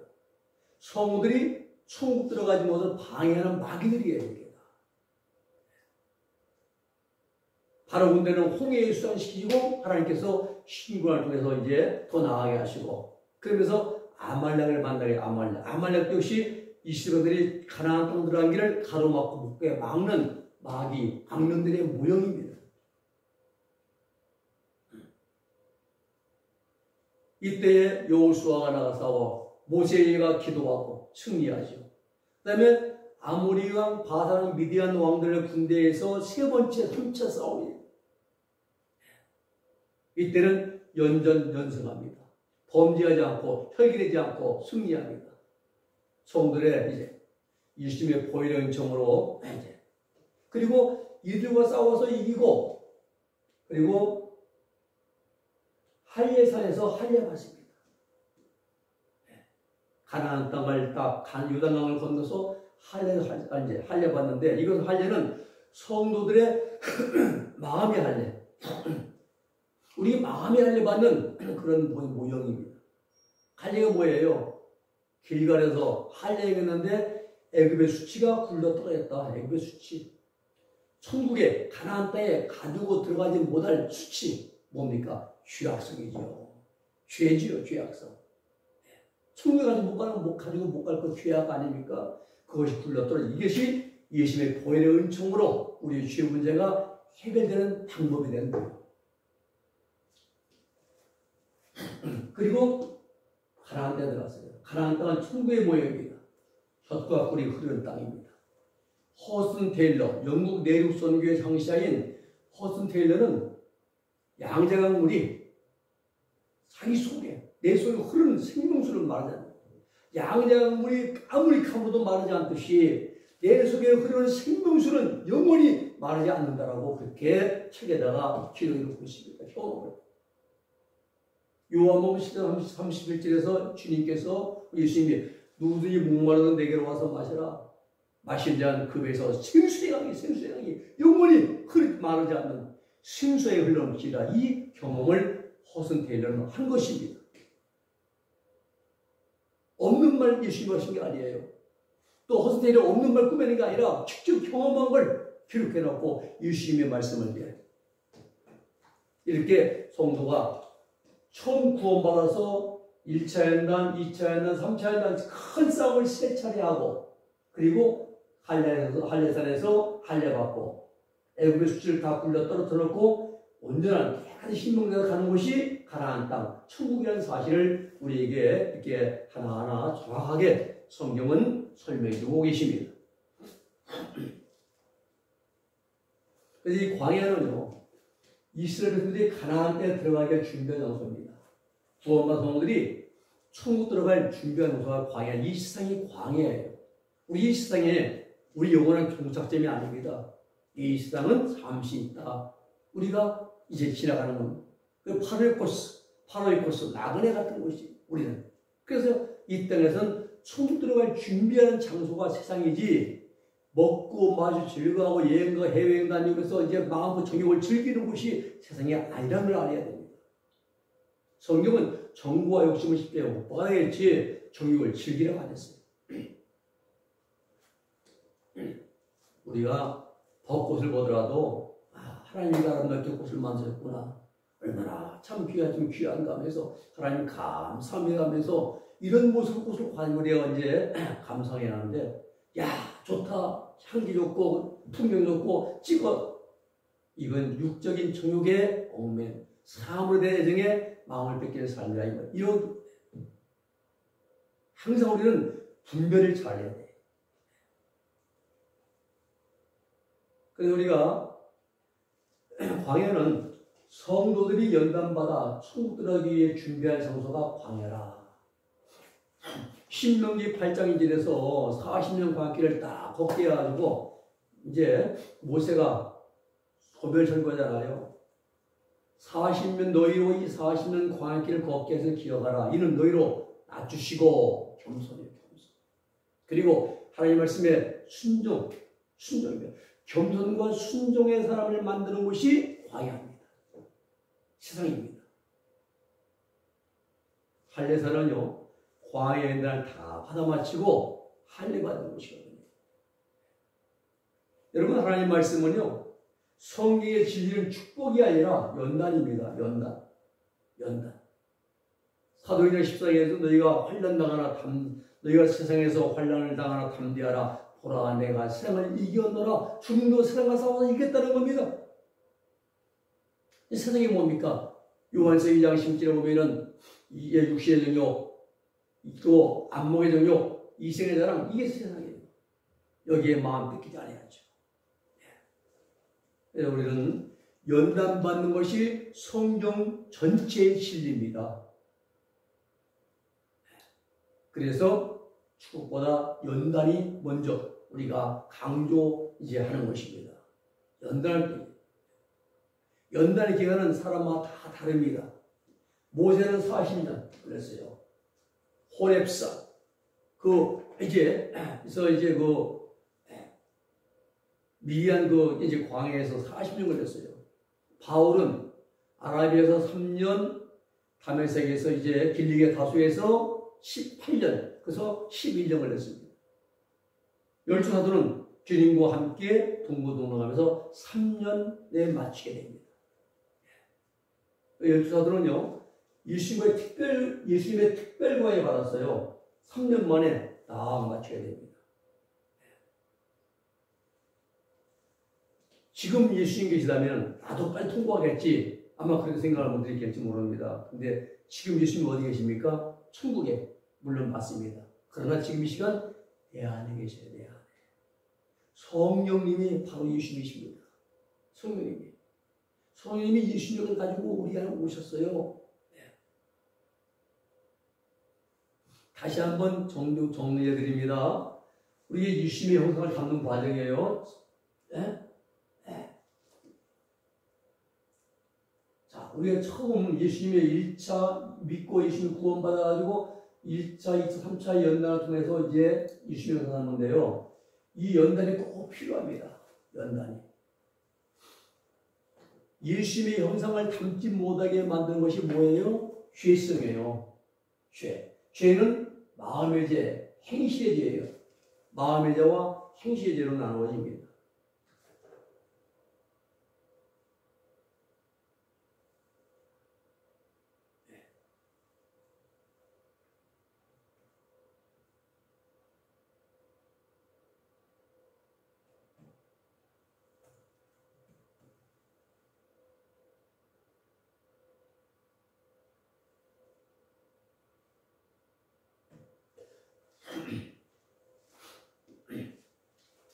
성도들이 천국 들어가지 못을 방해하는 마귀들이에요. 이게. 바로 군대는 홍해에 수장시키고 하나님께서 신군을 통해서 이제 더 나아가게 하시고, 그러면서 아말렉을 만나게. 아말렉 역시 이스라엘들이 가나안 땅 들어간 길을 가로막고 못 막는 마귀 악령들의 모형입니다. 이때에 여호수아가 나가 싸워 모세가 기도하고 승리하죠. 그 다음에 아모리 왕, 바산, 미디안 왕들의 군대에서 세 번째 3차 싸움이에요. 이때는 연전연승합니다. 범죄하지 않고 혈기내지 않고 승리합니다. 성들의 이제 일심의 보혈의 은총으로 이제, 그리고 이들과 싸워서 이기고, 그리고 할례산에서 할례받습니다. 가나안 땅을 딱 요단강을 건너서 할례받는데, 이것은 할례는 성도들의 마음의 할례, 우리 마음의 할례받는 그런 모형입니다. 할례가 뭐예요? 길갈에서 할례했는데 애굽의 수치가 굴러 떨어졌다. 애굽의 수치. 천국에 가나안 땅에 가두고 들어가지 못할 수치. 뭡니까? 죄악성이지요. 죄지요, 죄악성. 천국에 가지고 못 갈 것 죄악 아닙니까? 그것이 굴러 떨어져. 이것이 예수님의 보혈의 은총으로 우리의 죄 문제가 해결되는 방법이 되는 거예요. 그리고 가나안 땅에 들어갔어요. 가나안 땅은 천국의 모형입니다. 젖과 꿀이 흐르는 땅입니다. 허슨 테일러, 영국 내륙 선교의 창시자인 허슨 테일러는 양자강 물이 자기 속에, 내 속에 흐르는 생명수를 말하잖아요. 양자강 물이 아무리 감으로도 마르지 않듯이 내 속에 흐르는 생명수는 영원히 마르지 않는다라고 그렇게 책에다가 기록해 놓고 있습니다. 요한복음 10장 31절에서 주님께서, 예수님이 누구든지 목마르는 내게로 와서 마시라. 마신 자는 그 배에서 생수의 강이 영원히 마르지 않는 생수에 흘러넘치라. 이 경험을 허슨 테일러는 한 것입니다. 없는 말 예수님이 하신 게 아니에요. 또 허슨 테일러 없는 말 꾸며낸 게 아니라 직접 경험한 걸 기록해 놓고 예수님의 말씀을 이렇게 성도가 처음 구원받아서 1차 연단, 2차 연단, 3차 연단 큰 싸움을 3차례 하고, 그리고 할례산에서 할례받고, 애굽의 수치를 다 굴려 떨어뜨려 놓고 온전한 깨끗이 신명대가 가는 곳이 가나안 땅, 천국이라는 사실을 우리에게 이렇게 하나하나 정확하게 성경은 설명해 주고 계십니다. 그래서 이 광야는요, 이스라엘 백성들이 가나안 땅에 들어가기가 준비한 장소입니다. 구원받은 성도들이 천국 들어갈 준비한 장소가 광야. 이 세상이 광야예요. 우리 이 세상에 우리 영원한 종착점이 아닙니다. 이 세상은 잠시 있다. 우리가 이제 지나가는 건 8월 코스, 나그네 같은 곳이 우리는. 그래서 이 땅에서는 천국 들어갈 준비하는 장소가 세상이지, 먹고 마시고 즐거워하고 여행과 해외여행 다니면서 이제 마음껏 정욕을 즐기는 곳이 세상이 아니라는 걸 알아야 됩니다. 성경은 정보와 욕심을 쉽게 못 받아야겠지 정욕을 즐기라고 안 했어요. 우리가 벚꽃을 보더라도 하나님이 아름답게 꽃을 만드셨구나, 얼마나 참 귀한가 하면서 하나님 감사하면서 이런 모습 꽃을 관여해야 이제 감상해 하는데, 야 좋다, 향기 좋고 풍경 좋고 찍어, 이건 육적인 정욕에 얽매인 사물에 대한 애정에 마음을 뺏기는 삶이라. 이런 항상 우리는 분별을 잘해야 돼. 그래서 우리가 광야는 성도들이 연단받아 천국 들어가기 위해 준비할 장소가 광야라. 신명기 8장 1절에서 40년 광길을 딱 걷게 해가지고 이제 모세가 소별 설거잖아요. 40년 너희로 이 40년 광길을 걷게 해서 기억하라. 이는 너희로 낮추시고 겸손이에요. 겸손. 그리고 하나님 말씀에 순종입니다. 겸손과 순종의 사람을 만드는 것이 광야입니다. 세상입니다. 할례산은요, 광야의 날 다 받아마치고 할례받는 곳이거든요. 여러분, 하나님 말씀은요, 성경의 진리는 축복이 아니라 연단입니다. 연단. 연단. 사도행전 14장에서 너희가 세상에서 환난을 당하나 담대하라. 보라, 내가 세상을 이겼노라. 죽음도 세상과 싸워서 이겼다는 겁니다. 이 세상이 뭡니까? 요한서 2장 10절에 보면은 육신의 정욕, 또 안목의 정욕, 이생의 자랑, 이게 세상이에요. 여기에 마음 뺏기지 아니하죠. 그래서 우리는 연단받는 것이 성경 전체의 진리입니다. 그래서 축복보다 연단이 먼저 우리가 강조 이제 하는 것입니다. 연단의 기간은 사람마다 다 다릅니다. 모세는 40년 걸렸어요. 호렙산 미디안 이제 광야에서 40년 걸렸어요. 바울은 아라비아에서 3년, 다메섹에서 이제 길리게 다수에서 18년, 그래서 11년 걸렸습니다. 열두 사도는 주님과 함께 동고동락하면서 3년에 마치게 됩니다. 열두 사도는요, 예수님의 특별 구원을 받았어요. 3년 만에 다 마치게 됩니다. 지금 예수님 계시다면 나도 빨리 통과하겠지. 아마 그렇게 생각하는 분들이 계실지 모릅니다. 근데 지금 예수님 어디 계십니까? 천국에. 물론 맞습니다. 그러나 지금 이 시간 내 안에 계셔요. 내 안에. 성령님이 바로 예수님이십니다. 성령님이 예수님을 가지고 우리 안에 오셨어요. 네. 다시 한번 정리해 드립니다. 우리의 예수님의 형상을 담는 과정이에요. 네? 자, 우리가 처음 예수님의 1차 믿고 예수님 구원받아가지고 1차, 2차, 3차 연단을 통해서 이제 예수님을 만났는데요. 이 연단이 꼭 필요합니다. 연단이. 예수님의 형상을 담지 못하게 만드는 것이 뭐예요? 죄성이에요. 죄는 마음의 죄, 행실의 죄예요. 마음의 죄와 행실의 죄로 나누어집니다.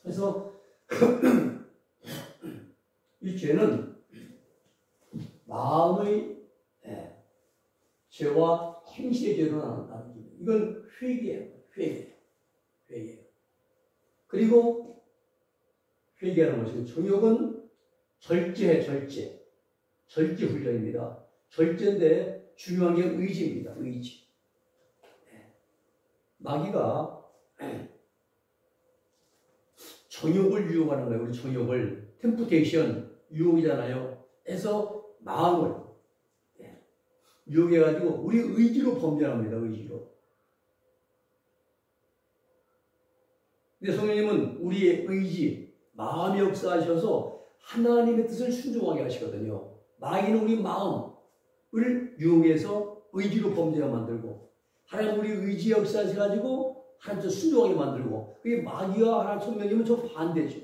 그래서 이 죄는 마음의 죄와 행실의 죄로 나눕니다. 이건 회개예요. 회개. 그리고 회개하는 것이고, 정욕은 절제 훈련입니다. 절제인데 중요한 게 의지입니다. 의지. 마귀가 정욕을 유혹하는 거예요. 우리 정욕을. 템프테이션, 유혹이잖아요. 해서 마음을 유혹해가지고 우리 의지로 범죄합니다. 의지로. 근데 성령님은 우리의 의지, 마음이 역사하셔서 하나님의 뜻을 순종하게 하시거든요. 마귀는 우리 마음을 유혹해서 의지로 범죄하게 만들고, 하나님 우리 의지 역사하셔가지고 하나님 뜻 순종하게 만들고, 그게 마귀와 하나님 성령님은 저 반대죠.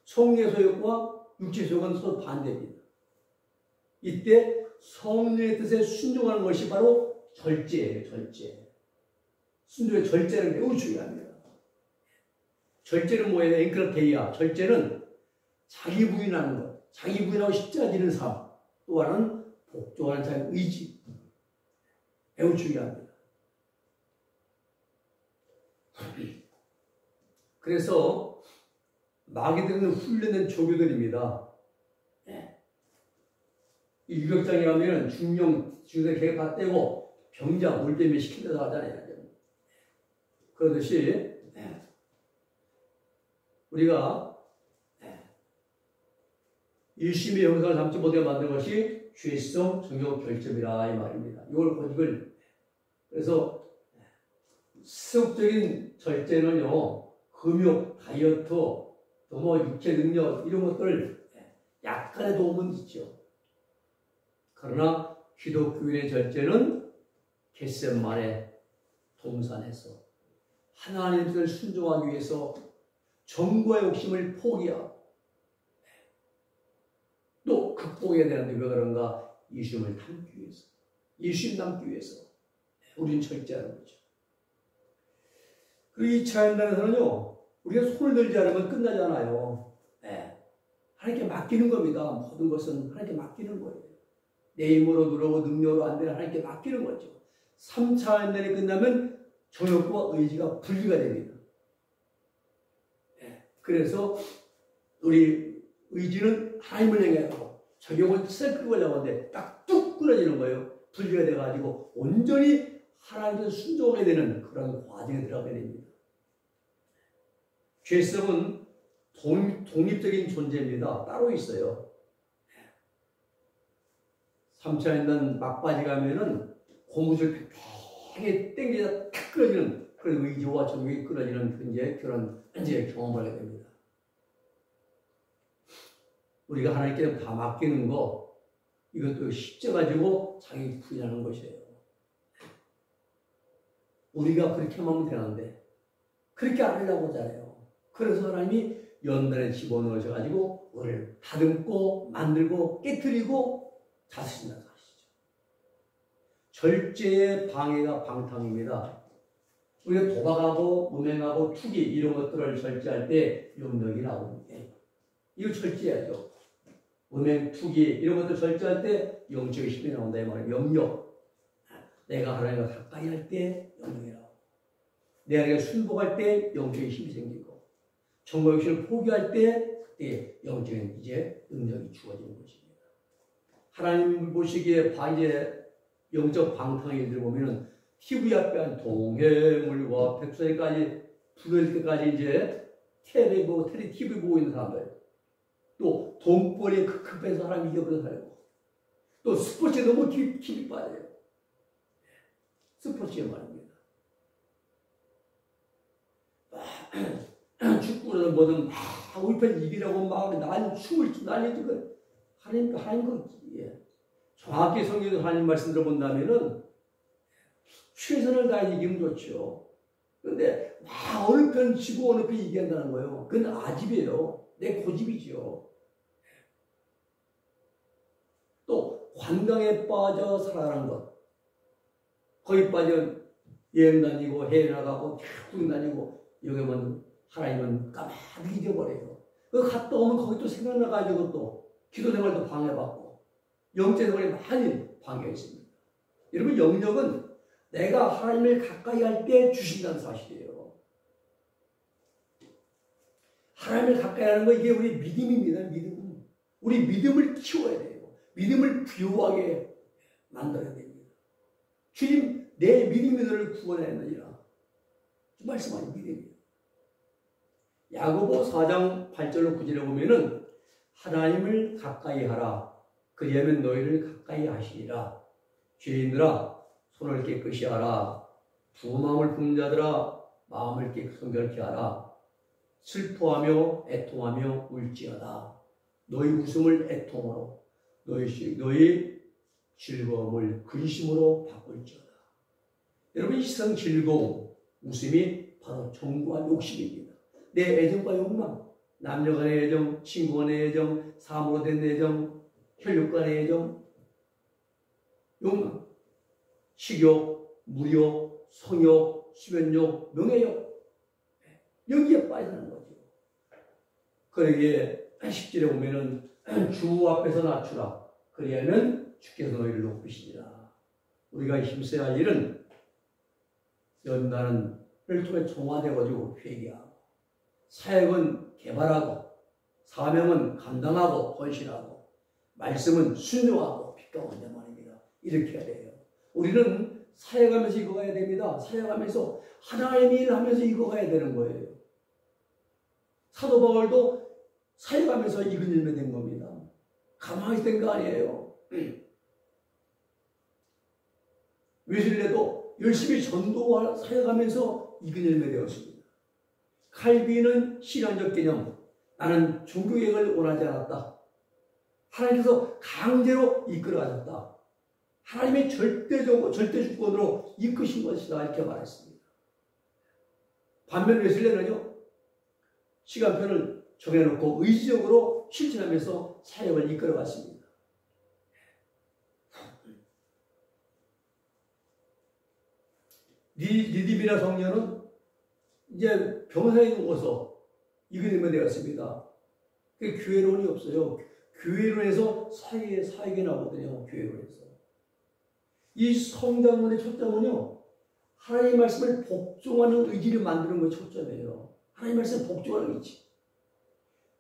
성령의 소욕과 육체의 소욕은 서로 반대입니다. 이때 성령의 뜻에 순종하는 것이 바로 절제예요. 순종의 절제는 매우 중요합니다. 절제는 뭐예요? 엔크라테이아. 절제는 자기 부인하는 것, 자기 부인하고 십자가 지는 삶, 또 하나는 복종하는 자의 의지. 매우 중요합니다. 그래서 마귀들은 훈련된 조교들입니다. 이 유격장에 가면 중령, 개가 다 떼고 병자, 물대미 시킨다고 하잖아요. 그러듯이 우리가 일심의 형상을 담지 못하게 만든 것이 죄성, 정욕, 결점이라 이 말입니다. 이걸 그래서 세속적인 절제는요, 금욕, 다이어트, 또 육체 능력 이런 것들 약간의 도움은 있죠. 그러나 기독교인의 절제는 겟세마네 동산에서 하나님의 뜻을 순종하기 위해서 정과 욕심을 포기하고 또 극복해야 되는데 왜 그런가? 예수님을 닮기 위해서, 예수님 닮기 위해서 우리는 절제하는 거죠. 그리고 이 차연단에서는요, 우리가 손을 들지 않으면 끝나지 않아요. 하나님께 맡기는 겁니다. 모든 것은 하나님께 맡기는 거예요. 내 힘으로 누르고 능력으로 안 되는 하나님께 맡기는 거죠. 3차 연단이 끝나면 정욕과 의지가 분리가 됩니다. 그래서 우리 의지는 하나님을 향하고 정욕은 셀프를 하는데 딱 뚝 끊어지는 거예요. 분리가 돼가지고 온전히 하나님께 순종하게 되는 그런 과정에 들어가게 됩니다. 죄성은 독립적인 존재입니다. 따로 있어요. 3차 연단 막바지 가면은 고무줄 팽팽하게 땡기다 탁 끊어지는 그런 의지와 정욕이 끊어지는 그런 경험을 하게 됩니다. 우리가 하나님께 다 맡기는 거, 이것도 십자가지고 자기 부인하는 것이에요. 우리가 그렇게 하면 되는데 그렇게 안 하려고 하잖아요. 그래서 하나님이 연단에 집어넣으셔가지고 우리를 다듬고 만들고 깨뜨리고 다스린다는 사실이죠. 절제의 방해가 방탕입니다. 우리가 도박하고 무맹하고 투기 이런 것들을 절제할 때 염력이 나오는데 이거 절제해야죠. 음행, 투기 이런 것들 절제할 때 영적인 힘이 나온다 이 말이에요. 염력. 내가 하나님과 가까이 할 때 염력이 나오고 내가 하나님과 순복할 때 영적인 힘이 생기고 정과 욕심을 포기할 때 그때 영적인 이제 능력이 주어지는 것입니다. 하나님 보시기에 이제 영적 방탕의 일들 보면은 TV 앞에 한 동해물과 백설까지 부를 때까지 이제 TV 보고 있는 사람들, 또 돈벌이에 급급해서 사람이 잊어버려 살고, 또 스포츠에 너무 깊이 빠져요. 스포츠에 말입니다. 축구는 뭐든 막 우리 편 이기라고 막 춤을 날리고 하나님 정확히 성경에서 하나님 말씀 들어본다면은 최선을 다해 이기면 좋죠. 그런데 막 어느 편 지고 어느 편 이긴다는 거예요. 그건 아집이에요. 내 고집이지요. 또 관광에 빠져 살아가는 것, 거기 빠져 여행 다니고 해외 나가고 계속 다니고 여기만 하나님은 까마득히 잊어버려요. 그 갔다 오면 거기 또 생각나가지고 또 기도 생활도 방해받고 영적 생활이 많이 방해가 있습니다. 여러분, 영역은 내가 하나님을 가까이 할 때 주신다는 사실이에요. 하나님을 가까이 하는 거 이게 우리 믿음입니다. 믿음. 우리 믿음을 키워야 돼요. 믿음을 부유하게 만들어야 됩니다. 주님, 내 믿음이 너를 구원하였느니라. 말씀하신 믿음이에요. 야고보 4장 8절로 9절에 보면은 하나님을 가까이 하라. 그리하면 너희를 가까이 하시리라. 죄인들아, 손을 깨끗이 하라. 부마음을 품는 자들아, 마음을 성결케 하라. 슬퍼하며 애통하며 울지어다. 너희 웃음을 애통으로, 너희 즐거움을 근심으로 바꿀지어다. 여러분, 이 세상 즐거움, 웃음이 바로 정과 욕심입니다. 내 애정과 욕망, 남녀 간의 애정, 친구 간의 애정, 사람으로 된 애정, 혈육 간의 애정, 욕망, 식욕, 무욕, 성욕, 수면욕, 명예욕, 여기에 빠지는 거죠. 그러기에 10절에 보면은 주 앞에서 낮추라. 그리하면 주께서 너희를 높이시리라. 우리가 힘써야 할 일은 연단을 통해 정화되어가지고 회개하고, 사역은 개발하고, 사명은 감당하고 헌신하고, 말씀은 순종하고 빛과 원자 말입니다. 이렇게 해야 돼요. 우리는 사역하면서 익어가야 됩니다. 사역하면서 하나님의 일을 하면서 익어가야 되는 거예요. 사도 바울도 사역하면서 익은 일만 된 겁니다. 가만히 된 거 아니에요. 웨슬리도 열심히 전도와 사역하면서 익은 열매 되었습니다. 칼빈은 신앙적 개념, 나는 종교개혁을 원하지 않았다. 하나님께서 강제로 이끌어가셨다. 하나님의 절대주권으로 이끄신 것이다 이렇게 말했습니다. 반면 웨슬레는요 시간표를 정해놓고 의지적으로 실천하면서 사역을 이끌어갔습니다. 리디비나 성녀는 이제 병사에 누워서 이그리면 되었습니다. 교회론이 없어요. 교회론에서 사역이 나오거든요. 교회론에서. 이 성장론의 초점은요, 하나님의 말씀을 복종하는 의지를 만드는 것이 초점이에요. 하나님의 말씀을 복종하는 의지.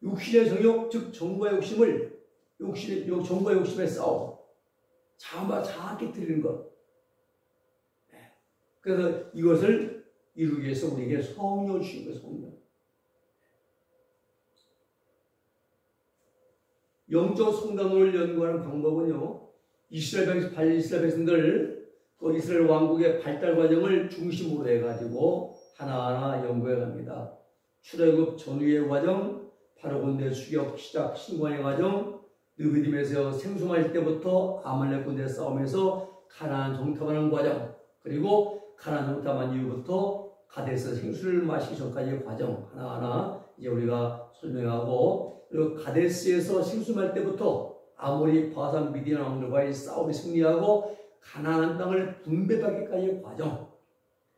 육신의 정욕, 즉 정과 욕심을 정과 욕심의 싸움, 자아 깨뜨리는 것. 그래서 이것을 이루기 위해서 우리에게 성령 주신 거예요. 성령. 영적 성장론을 연구하는 방법은요, 이스라엘 백성들, 그 이스라엘 왕국의 발달 과정을 중심으로 해가지고 하나하나 연구해 갑니다. 출애굽 전후의 과정, 바로군대 수격 시작 신관의 과정, 느비딤에서 생수 마실 때부터 아말렉 군대 싸움에서 가나안 정탐하는 과정, 그리고 가나안 정탐한 이후부터 가데스 생수를 마시기 전까지의 과정 하나하나 이제 우리가 설명하고, 그리고 가데스에서 생수 마실 때부터 아모리, 바산, 미디안 왕들과의 싸움에 승리하고 가나안 땅을 분배받기까지의 과정,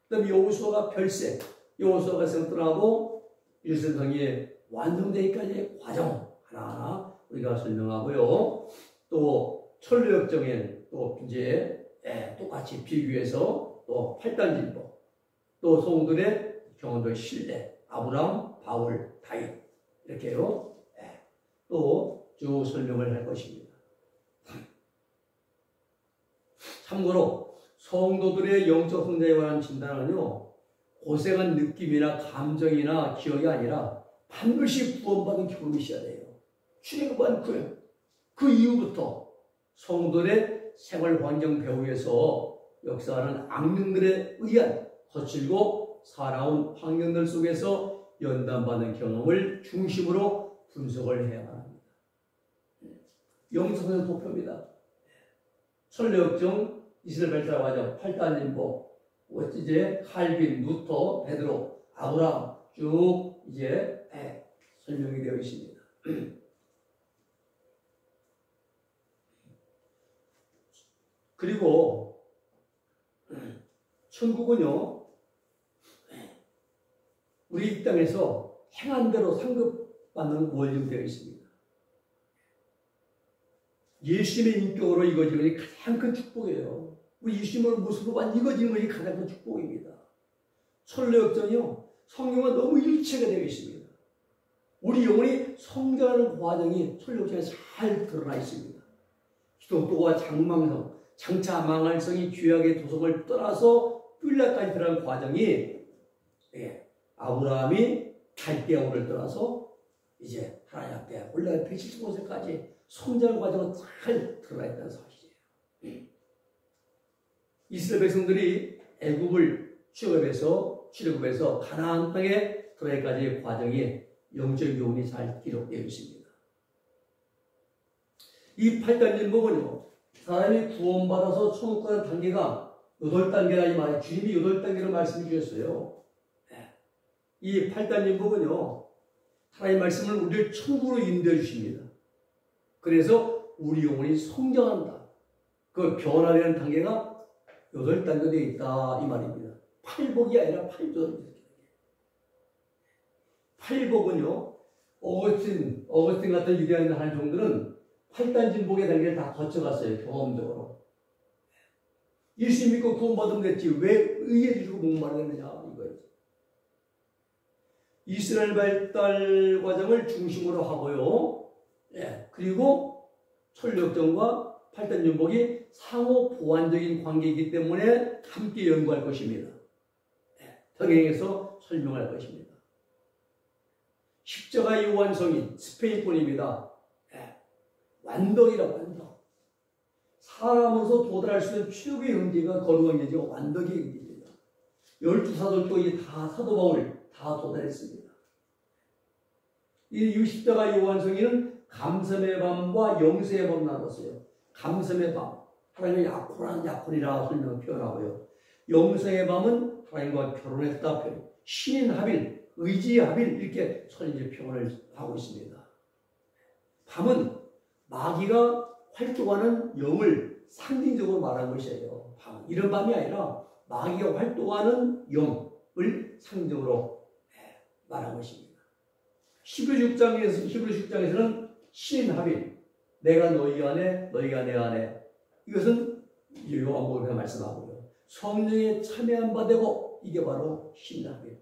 그 다음에 여호수아가 별세, 여호수아가 떠나고 이스라엘 완성되기까지의 과정 하나하나 우리가 설명하고요. 또 철로역정에 또 이제 똑같이 비교해서 또 8단진법, 또 성도들의 경험들 신뢰, 아브라함, 바울, 다윗 이렇게요. 또 쭉 설명을 할 것입니다. 참고로 성도들의 영적 성장에 관한 진단은요, 고생한 느낌이나 감정이나 기억이 아니라 반드시 구원받은 경험이 있어야 돼요. 출애굽한 그 이후부터 성도들의 생활 환경 배후에서 역사하는 악령들에 의한 거칠고 살아온 환경들 속에서 연단받는 경험을 중심으로 분석을 해야 합니다. 영적 성장 도표입니다. 철로역정, 이스라엘 발달 과정, 8단인복, 이제 칼빈, 루터, 베드로, 아브라함 쭉 이제 설명이 되어 있습니다. 그리고 천국은요, 우리 이 땅에서 행한 대로 상급받는 원리로 되어 있습니다. 예수님의 인격으로 이루어지는 것이 가장 큰 축복이에요. 우리 예수님의 모습으로 이루어지는 것이 가장 큰 축복입니다. 철로역정이요, 성경과 너무 일체가 되어 있습니다. 우리 영혼이 성장하는 과정이 철로역정에 잘 드러나 있습니다. 기독교와 장망성, 장차 망할 성이 죄악의 도성을 떠나서 뿔라까지 들어간 과정이, 아브라함이 갈대아우를 떠나서 이제 하나님 앞에 올라가 175세까지 성장 과정은 잘 드러나 있다는 사실이에요. 이스라엘 백성들이 애굽을 출애굽해서 가나안 땅에 들어가기까지의 과정이 영적 교훈이 잘 기록되어 있습니다. 이 8단진복은요, 사람이 구원받아서 천국 가는 단계가 8단계라 이 말이 주님이 8단계로 말씀해 주셨어요. 이 8단진복은요, 하나님의 말씀을 우리를 천국으로 인도해 주십니다. 그래서 우리 영혼이 성장한다. 그 변화되는 단계가 8단계로 되어 있다 이 말입니다. 8복이 아니라 8조. 8복은요, 어거스틴 같은 유대인 하는 종들은 8단진복의 단계를 다 거쳐갔어요. 경험적으로. 예수 믿고 구원받으면 됐지 왜 의에 주고 목마르느냐 이거예요. 이스라엘 발달 과정을 중심으로 하고요. 그리고 철력정과 8단진복이 상호 보완적인 관계이기 때문에 함께 연구할 것입니다. 병행해서 설명할 것입니다. 십자가의 완성인 스페인권입니다. 완덕이라고 완덕. 사람으로서 도달할 수 있는 최고의 경지가 거룩한 경지가 완덕의 경지입니다. 12사도도 다 사도 바울 다 도달했습니다. 이 십자가의 완성인은 감섬의 밤과 영세의 밤 나눴어요. 감섬의 밤. 하나님의 약혼이라 설명 표현하고요. 영성의 밤은 하나님과 결혼했다 표현. 신인 하빌, 의지 하빌 이렇게 선지 표현을 하고 있습니다. 밤은 마귀가 활동하는 영을 상징적으로 말하는 것이에요. 밤. 이런 밤이 아니라 마귀가 활동하는 영을 상징적으로 말한 것입니다. 히브리 6장에서는 신인 하빌, 내가 너희 안에, 너희가 내 안에. 이것은 요한복음에 말씀하고요. 성령에 참여한 바 되고, 이게 바로 신인 하빌.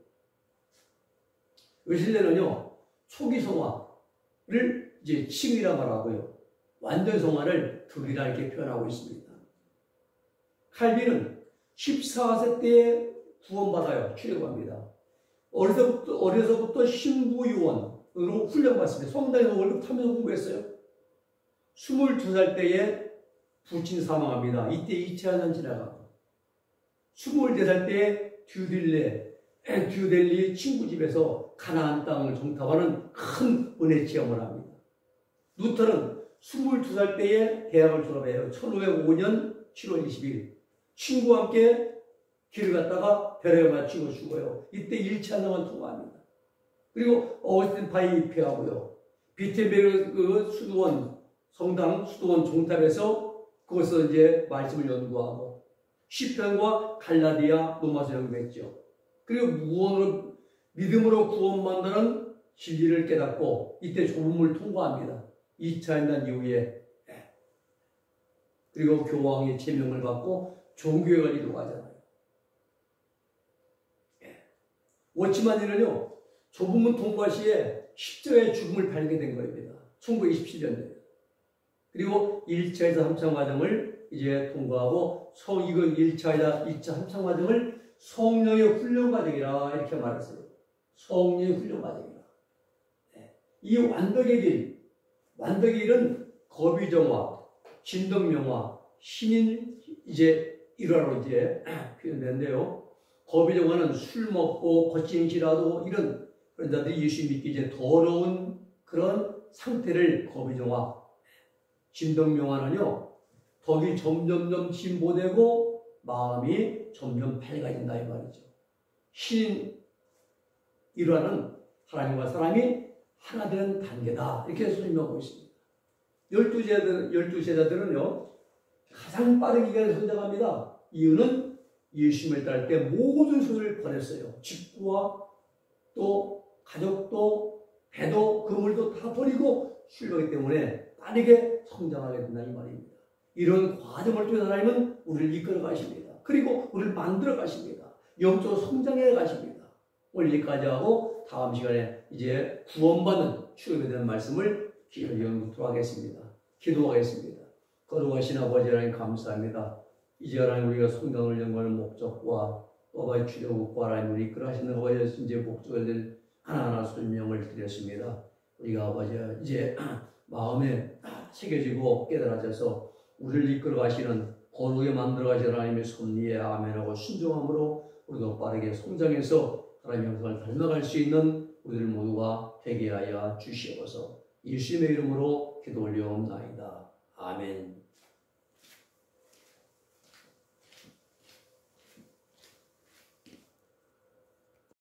웨슬레는요, 초기 성화를 이제 칭이라 말하고요. 완전 성화를 득이라 이렇게 표현하고 있습니다. 칼빈은 14세 때에 구원받아요. 출애굽합니다. 어려서부터 신부요원으로 훈련받습니다. 성당에서 월급 타면서 공부했어요. 22살 때에 부친 사망합니다. 이때 2차 년 지나가고 24살 때에 듀델리 친구 집에서 가나안 땅을 정탐하는 큰 은혜 체험을 합니다. 루터는 22살 때에 대학을 졸업해요. 1505년 7월 20일 친구와 함께 길을 갔다가 벼락을 맞추고 죽어요. 이때 1차 능을 통과합니다. 그리고 어거스틴 파이 입회하고요. 비텐베르그 성당 수도원 종탑에서 그것을 이제 말씀을 연구하고 시편과 갈라디아 로마서 연구했죠. 그리고 믿음으로 구원받는 진리를 깨닫고 이때 좁음을 통과합니다. 2차 인단 이후에. 그리고 교황의 제명을 받고 종교회가 이루어가잖아요. 워치만이는요, 좁음을 통과 시에 십자가의 죽음을 발견된 겁니다. 1927년도에. 그리고 1차에서 3차 과정을 이제 통과하고, 이건 1차 3차 과정을 성령의 훈련 과정이라 이렇게 말했어요. 성령의 훈련 과정이라. 이 완덕의 길은 거비정화, 진덕명화, 신인 이제 일화로 이제 표현되는데요. 거비정화는 술 먹고 거친질하고 이런 그런 자들이 예수 믿기 이제 더러운 그런 상태를 거비정화. 진덕명화는요, 덕이 점점점 진보되고 마음이 점점 밝아진다 이 말이죠. 신인 일화는 하나님과 사람이 하나 되는 단계다 이렇게 설명하고 있습니다. 12제자들은요 가장 빠른 기간에 성장합니다. 이유는 예수님을 따를 때 모든 소유를 버렸어요. 직구와 또 가족도 배도 그물도 다 버리고 출발하기 때문에 빠르게 성장하게 된다 이 말입니다. 이런 과정을 통해 하나님은 우리를 이끌어 가십니다. 그리고 우리를 만들어 가십니다. 영적으로 성장해 가십니다. 오늘 여기까지 하고 다음 시간에 이제 구원받는 출애굽에 대한 말씀을 연구토록 하겠습니다. 기도하겠습니다. 거룩하신 아버지 하나님 감사합니다. 이제 하나님 우리가 성경을 연구하는 목적과 또 아버지 출애굽과 하나님을 이끌어 하시는 아버지 이제 목적을 하나하나 설명을 드렸습니다. 우리가 아버지 이제 마음에 새겨지고 깨달아져서 우리를 이끌어 가시는 거룩에 만들어 가시는 하나님의 섭리에 아멘하고 순종함으로 우리도 빠르게 성장해서 하나님의 형상을 닮아갈 수 있는 우리들 모두가 되게 하여 주시옵소서. 예수님의 이름으로 기도 올려옵나이다. 아멘.